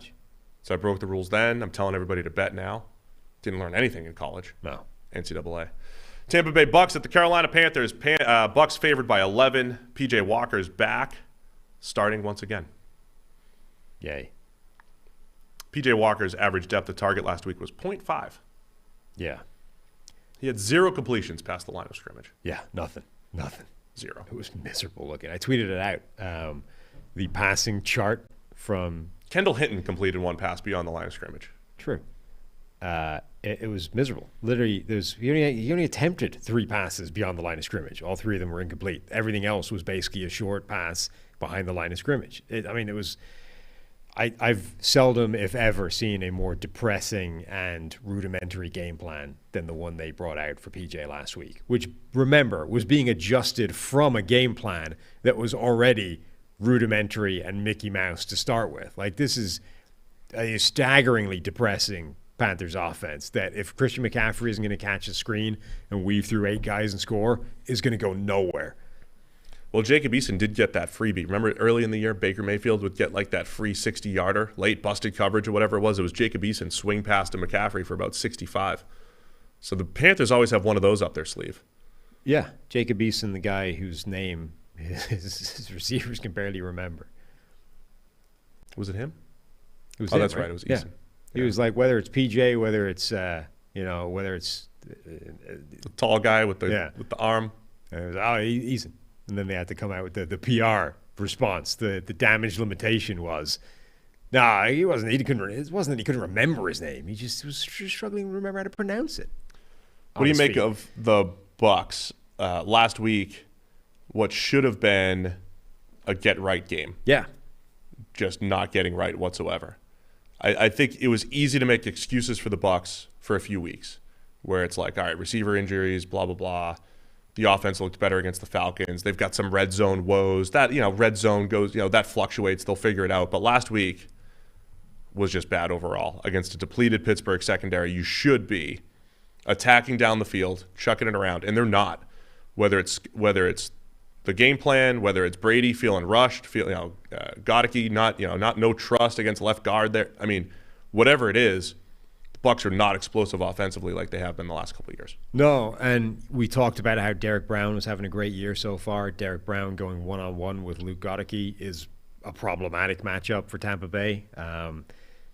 So I broke the rules then. I'm telling everybody to bet now. Didn't learn anything in college. No. NCAA. Tampa Bay Bucks at the Carolina Panthers. Bucks favored by 11. PJ Walker's back, starting once again. Yay. PJ Walker's average depth of target last week was 0.5. Yeah. He had 0 completions past the line of scrimmage. Yeah. Nothing. 0. It was miserable looking. I tweeted it out. The passing chart from Kendall Hinton completed 1 pass beyond the line of scrimmage. True. It was miserable. Literally, he only attempted 3 passes beyond the line of scrimmage. All 3 of them were incomplete. Everything else was basically a short pass behind the line of scrimmage. It was. I've seldom, if ever, seen a more depressing and rudimentary game plan than the one they brought out for PJ last week, which, remember, was being adjusted from a game plan that was already rudimentary and Mickey Mouse to start with. Like, this is a staggeringly depressing Panthers offense that if Christian McCaffrey isn't going to catch a screen and weave through 8 guys and score, is going to go nowhere. Well, Jacob Eason did get that freebie. Remember early in the year, Baker Mayfield would get like that free 60-yarder, late busted coverage or whatever it was. It was Jacob Eason swing pass to McCaffrey for about 65. So the Panthers always have one of those up their sleeve. Yeah, Jacob Eason, the guy whose name his receivers can barely remember. Was it him? It was him, that's right. It was Eason. Yeah. He was like, whether it's PJ, whether it's whether it's the tall guy with the arm. And it was, Eason. And then they had to come out with the PR response. The damage limitation was, he wasn't. It wasn't that he couldn't remember his name. He just was struggling to remember how to pronounce it. What do you make of the Bucks last week? What should have been a get-right game. Yeah. Just not getting right whatsoever. I think it was easy to make excuses for the Bucks for a few weeks, where it's like, all right, receiver injuries, blah, blah, blah. The offense looked better against the Falcons. They've got some red zone woes. That, red zone goes, that fluctuates. They'll figure it out. But last week was just bad overall. Against a depleted Pittsburgh secondary, you should be attacking down the field, chucking it around, and they're not. Whether it's the game plan, whether it's Brady feeling rushed, Goedeke not no trust against left guard there. I mean, whatever it is, the Bucs are not explosive offensively like they have been the last couple of years. No, and we talked about how Derek Brown was having a great year so far. Derek Brown going one-on-one with Luke Goedeke is a problematic matchup for Tampa Bay.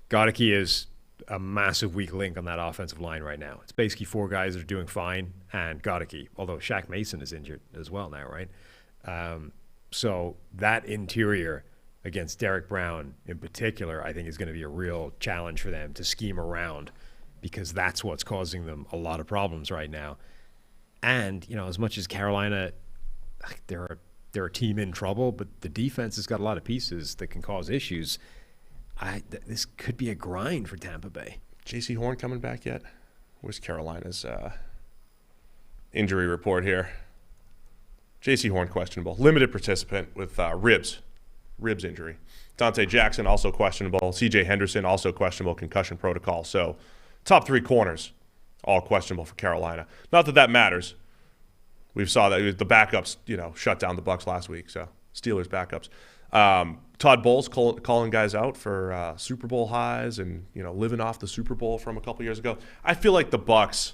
Goedeke is a massive weak link on that offensive line right now. It's basically 4 guys that are doing fine, and Goedeke, although Shaq Mason is injured as well now, right? So that interior against Derek Brown in particular, I think is going to be a real challenge for them to scheme around, because that's what's causing them a lot of problems right now. And, as much as Carolina, they're a team in trouble, but the defense has got a lot of pieces that can cause issues. This could be a grind for Tampa Bay. J.C. Horn coming back yet? Where's Carolina's injury report here? J.C. Horn questionable. Limited participant with ribs injury. Dante Jackson also questionable. C.J. Henderson also questionable concussion protocol. So top 3 corners all questionable for Carolina. Not that that matters. We saw that the backups, shut down the Bucs last week. So Steelers backups. Todd Bowles calling guys out for Super Bowl highs and living off the Super Bowl from a couple years ago. I feel like the Bucs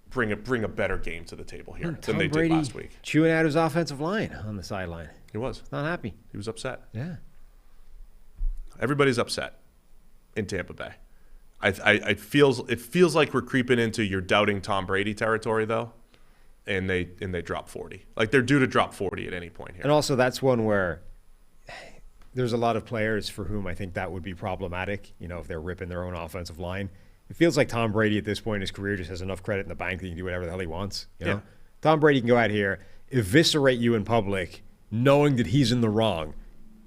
bring a better game to the table here than they did last week. Chewing out his offensive line on the sideline. He was not happy. He was upset. Yeah. Everybody's upset in Tampa Bay. It feels like we're creeping into you're doubting Tom Brady territory though, and they drop 40. Like they're due to drop 40 at any point here. And also that's one where there's a lot of players for whom I think that would be problematic. If they're ripping their own offensive line. It feels like Tom Brady at this point in his career just has enough credit in the bank that he can do whatever the hell he wants. You know? Tom Brady can go out here, eviscerate you in public, knowing that he's in the wrong,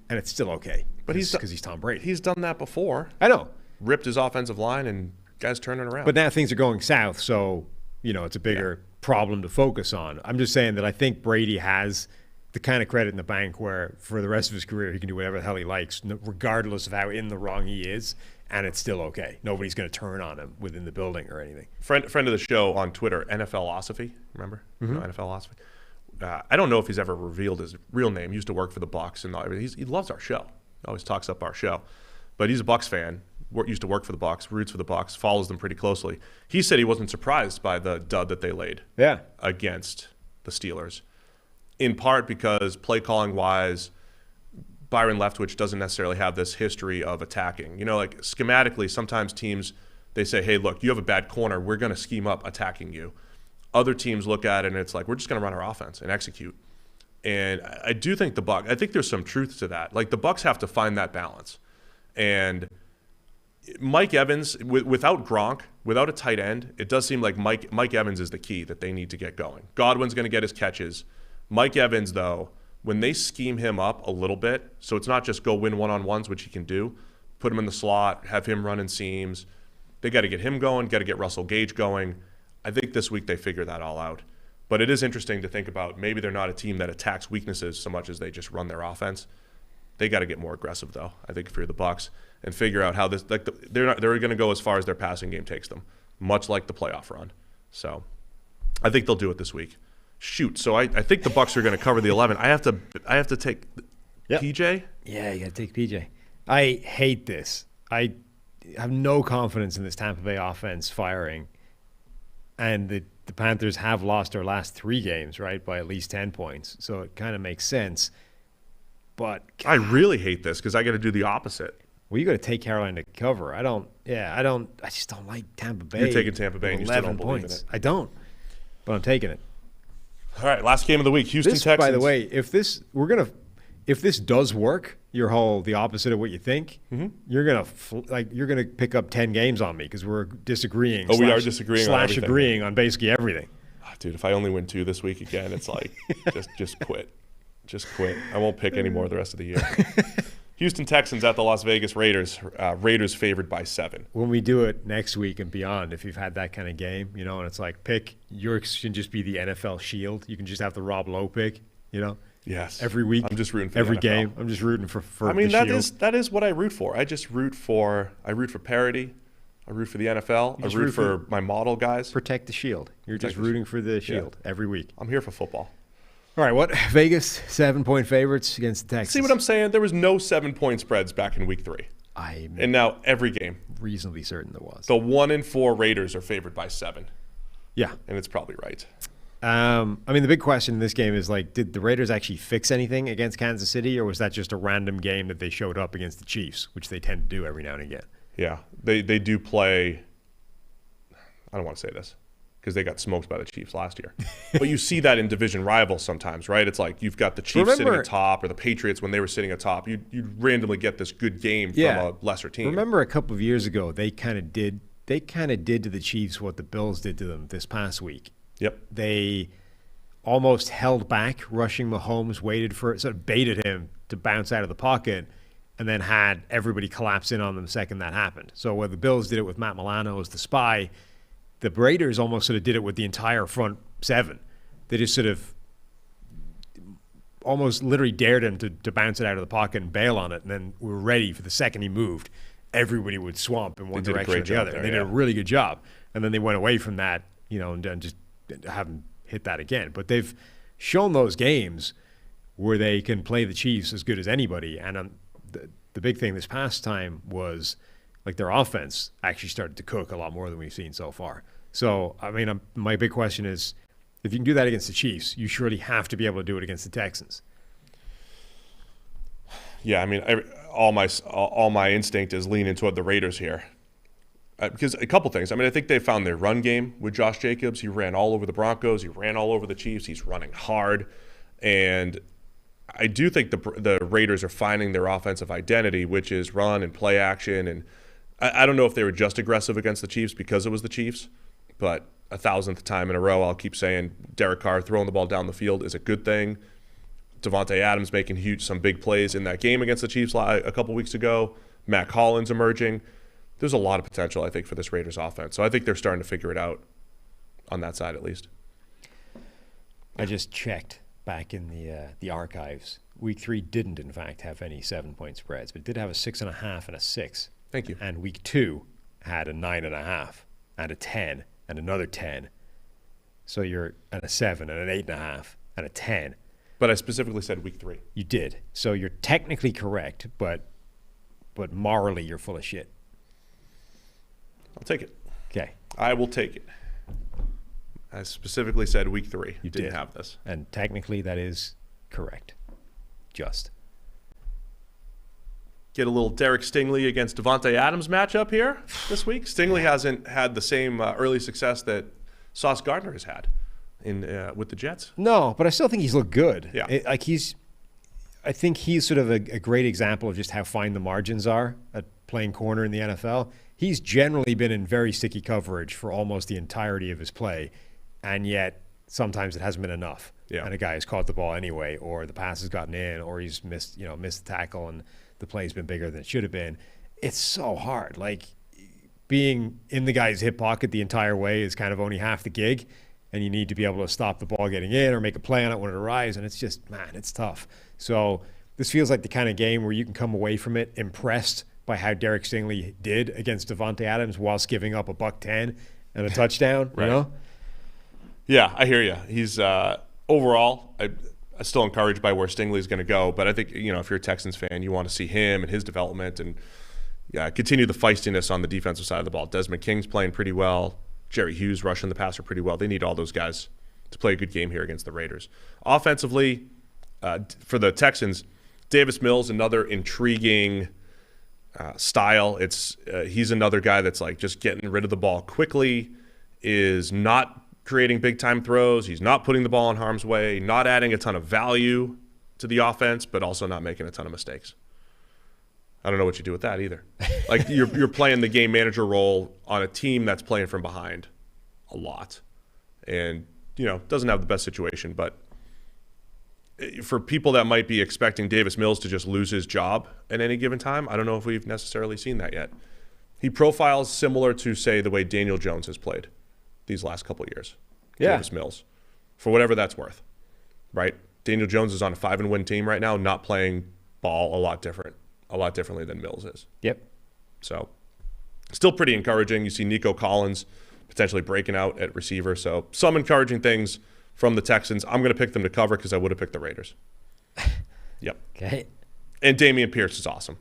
and it's still okay. But because he's Tom Brady. He's done that before. I know. Ripped his offensive line and guys turning around. But now things are going south, so it's a bigger problem to focus on. I'm just saying that I think Brady has the kind of credit in the bank where for the rest of his career he can do whatever the hell he likes, regardless of how in the wrong he is. And it's still okay. Nobody's going to turn on him within the building or anything. Friend of the show on Twitter, NFLosophy, remember? Mm-hmm. NFLosophy. I don't know if he's ever revealed his real name. He used to work for the Bucs, and he loves our show. Always talks up our show. But he's a Bucs fan. Used to work for the Bucs, roots for the Bucs, follows them pretty closely. He said he wasn't surprised by the dud that they laid against the Steelers, in part because play calling wise, Byron Leftwich doesn't necessarily have this history of attacking. Like schematically, sometimes teams, they say, hey, look, you have a bad corner. We're going to scheme up attacking you. Other teams look at it and it's like, we're just going to run our offense and execute. And I do think I think there's some truth to that. Like the Bucs have to find that balance. And Mike Evans, without Gronk, without a tight end, it does seem like Mike Evans is the key that they need to get going. Godwin's going to get his catches. Mike Evans, though, when they scheme him up a little bit, so it's not just go win one-on-ones, which he can do, put him in the slot, have him running seams. They got to get him going, got to get Russell Gage going. I think this week they figure that all out. But it is interesting to think about maybe they're not a team that attacks weaknesses so much as they just run their offense. They got to get more aggressive, though, I think, if you're the Bucs, and figure out how this – they're going to go as far as their passing game takes them, much like the playoff run. So I think they'll do it this week. Shoot, so I think the Bucs are going to cover the 11. I have to take PJ? Yeah, you got to take PJ. I hate this. I have no confidence in this Tampa Bay offense firing. And the Panthers have lost their last 3 games, right, by at least 10 points. So it kind of makes sense. But I really hate this because I got to do the opposite. Well, you got to take Carolina to cover. I just don't like Tampa Bay. You're taking Tampa Bay and you still don't believe in it. I don't, but I'm taking it. All right, last game of the week, Houston Texans. By the way, if this does work, the opposite of what you think, you're gonna pick up 10 games on me because we're disagreeing. We are disagreeing on everything. Agreeing on basically everything. Dude, if I only win 2 this week again, it's like just quit. Just quit. I won't pick anymore the rest of the year. Houston Texans at the Las Vegas Raiders. Raiders favored by 7. When we do it next week and beyond, if you've had that kind of game, and it's like yours can just be the NFL Shield. You can just have the Rob Lowe pick, Yes. Every week. I'm just rooting for every the NFL. game. I'm just rooting for that is what I root for. I root for parity. I root for the NFL. I root for my model guys. Protect the Shield. You're just rooting for the Shield every week. I'm here for football. All right, what? Vegas, 7-point favorites against the Texans. See what I'm saying? There was no 7-point spreads back in week 3. And now every game. Reasonably certain there was. The 1-4 Raiders are favored by 7. Yeah. And it's probably right. The big question in this game is, did the Raiders actually fix anything against Kansas City, or was that just a random game that they showed up against the Chiefs, which they tend to do every now and again? Yeah. They do play – I don't want to say this, because they got smoked by the Chiefs last year. But you see that in division rivals sometimes, right? It's like you've got the Chiefs sitting atop, or the Patriots when they were sitting atop. You'd randomly get this good game from a lesser team. Remember a couple of years ago, they kind of did to the Chiefs what the Bills did to them this past week. Yep. They almost held back, rushing Mahomes, sort of baited him to bounce out of the pocket, and then had everybody collapse in on them the second that happened. So where the Bills did it with Matt Milano as the spy, the Raiders almost sort of did it with the entire front 7. They just sort of almost literally dared him to bounce it out of the pocket and bail on it, and then we were ready for the second he moved. Everybody would swamp in one direction or the other. They did a really good job. And then they went away from that, and just haven't hit that again. But they've shown those games where they can play the Chiefs as good as anybody. And the big thing this past time was like their offense actually started to cook a lot more than we've seen so far. So, I mean, my big question is, if you can do that against the Chiefs, you surely have to be able to do it against the Texans. Yeah, I mean, all my instinct is leaning toward the Raiders here. Because a couple things. I mean, I think they found their run game with Josh Jacobs. He ran all over the Broncos. He ran all over the Chiefs. He's running hard. And I do think the Raiders are finding their offensive identity, which is run and play action. And I don't know if they were just aggressive against the Chiefs because it was the Chiefs, but 1,000th time in a row, I'll keep saying Derek Carr throwing the ball down the field is a good thing. Devontae Adams making some big plays in that game against the Chiefs a couple weeks ago. Matt Collins emerging. There's a lot of potential, I think, for this Raiders offense. So I think they're starting to figure it out on that side at least. I just checked back in the archives. Week 3 didn't, in fact, have any 7-point spreads, but it did have a 6.5 and a 6. Thank you. And week 2 had a 9.5 and a 10 and another 10. So you're at a 7 and an 8.5 and a 10. But I specifically said week 3. You did. So you're technically correct, but morally you're full of shit. I'll take it. Okay. I will take it. I specifically said week 3. You didn't did have this. And technically that is correct. Just. Get a little Derek Stingley against Devontae Adams matchup here this week. Stingley hasn't had the same early success that Sauce Gardner has had with the Jets. No, but I still think he's looked good. Yeah. I think he's sort of a great example of just how fine the margins are at playing corner in the NFL. He's generally been in very sticky coverage for almost the entirety of his play, and yet sometimes it hasn't been enough. Yeah. And a guy has caught the ball anyway, or the pass has gotten in, or he's missed the tackle and the play's been bigger than it should have been. It's so hard. Like, being in the guy's hip pocket the entire way is kind of only half the gig, and you need to be able to stop the ball getting in or make a play on it when it arrives, and it's just, man, it's tough. So this feels like the kind of game where you can come away from it impressed by how Derek Stingley did against Devontae Adams whilst giving up a $110 and a touchdown, right. You know? Yeah, I hear you. He's overall, I'm still encouraged by where Stingley's going to go, but I think, if you're a Texans fan, you want to see him and his development and continue the feistiness on the defensive side of the ball. Desmond King's playing pretty well. Jerry Hughes rushing the passer pretty well. They need all those guys to play a good game here against the Raiders. Offensively, for the Texans, Davis Mills, another intriguing style. He's another guy that's like just getting rid of the ball quickly, is not creating big-time throws. He's not putting the ball in harm's way, not adding a ton of value to the offense, but also not making a ton of mistakes. I don't know what you do with that either. Like, you're playing the game manager role on a team that's playing from behind a lot. And, doesn't have the best situation, but for people that might be expecting Davis Mills to just lose his job at any given time, I don't know if we've necessarily seen that yet. He profiles similar to, say, the way Daniel Jones has played these last couple of years. Yeah. Davis Mills, for whatever that's worth, right? Daniel Jones is on a 5-win team right now, not playing ball a lot differently than Mills is. Yep. So still pretty encouraging. You see Nico Collins potentially breaking out at receiver. So some encouraging things from the Texans. I'm going to pick them to cover because I would have picked the Raiders. Yep. Okay. And Dameon Pierce is awesome.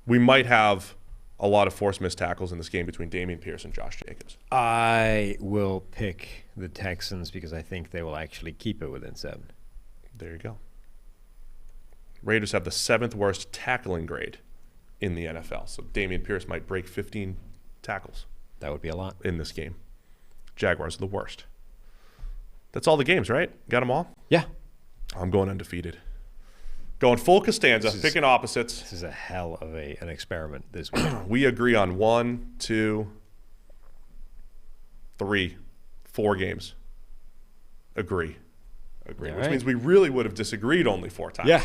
We might have a lot of forced missed tackles in this game between Dameon Pierce and Josh Jacobs. I will pick the Texans because I think they will actually keep it within 7. There you go. Raiders have the 7th worst tackling grade in the NFL. So Dameon Pierce might break 15 tackles. That would be a lot. In this game. Jaguars are the worst. That's all the games, right? Got them all? Yeah. I'm going undefeated. Going full Costanza, picking opposites. This is a hell of an experiment this week. We agree on 1, 2, 3, 4 games. Agree. Which means we really would have disagreed only 4 times. Yeah.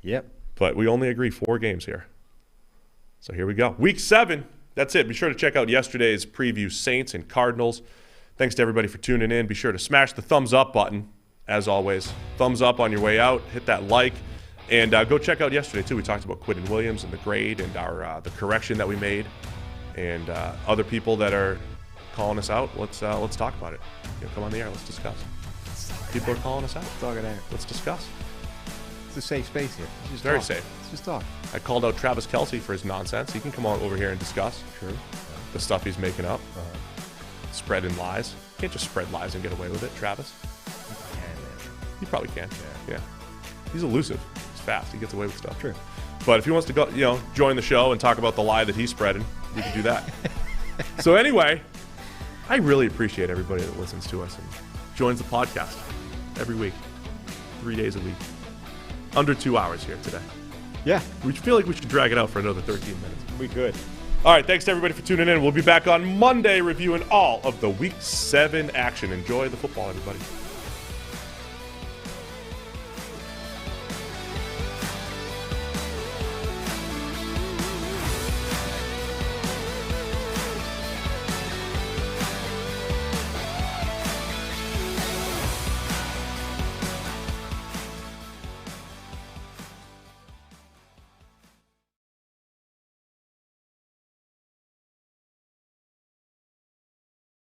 Yep. But we only agree 4 games here. So here we go. Week 7. That's it. Be sure to check out yesterday's preview, Saints and Cardinals. Thanks to everybody for tuning in. Be sure to smash the thumbs up button as always, thumbs up on your way out. Hit that like. And go check out yesterday, too. We talked about Quinton Williams and the grade and our the correction that we made. And other people that are calling us out, let's talk about it. Come on the air. Let's discuss. People are calling us out. Talk it out. Let's discuss. It's a safe space here. Just Very talk. safe. Let's just talk. I called out Travis Kelce for his nonsense. He can come on over here and discuss. Sure. The stuff he's making up. Spreading lies. Can't just spread lies and get away with it, Travis. He probably can. Yeah. He's elusive. He's fast. He gets away with stuff. True. But if he wants to go, join the show and talk about the lie that he's spreading, we can do that. So anyway, I really appreciate everybody that listens to us and joins the podcast every week, 3 days a week. Under 2 hours here today. Yeah. We feel like we should drag it out for another 13 minutes. We could. All right, thanks to everybody for tuning in. We'll be back on Monday reviewing all of the Week 7 action. Enjoy the football, everybody.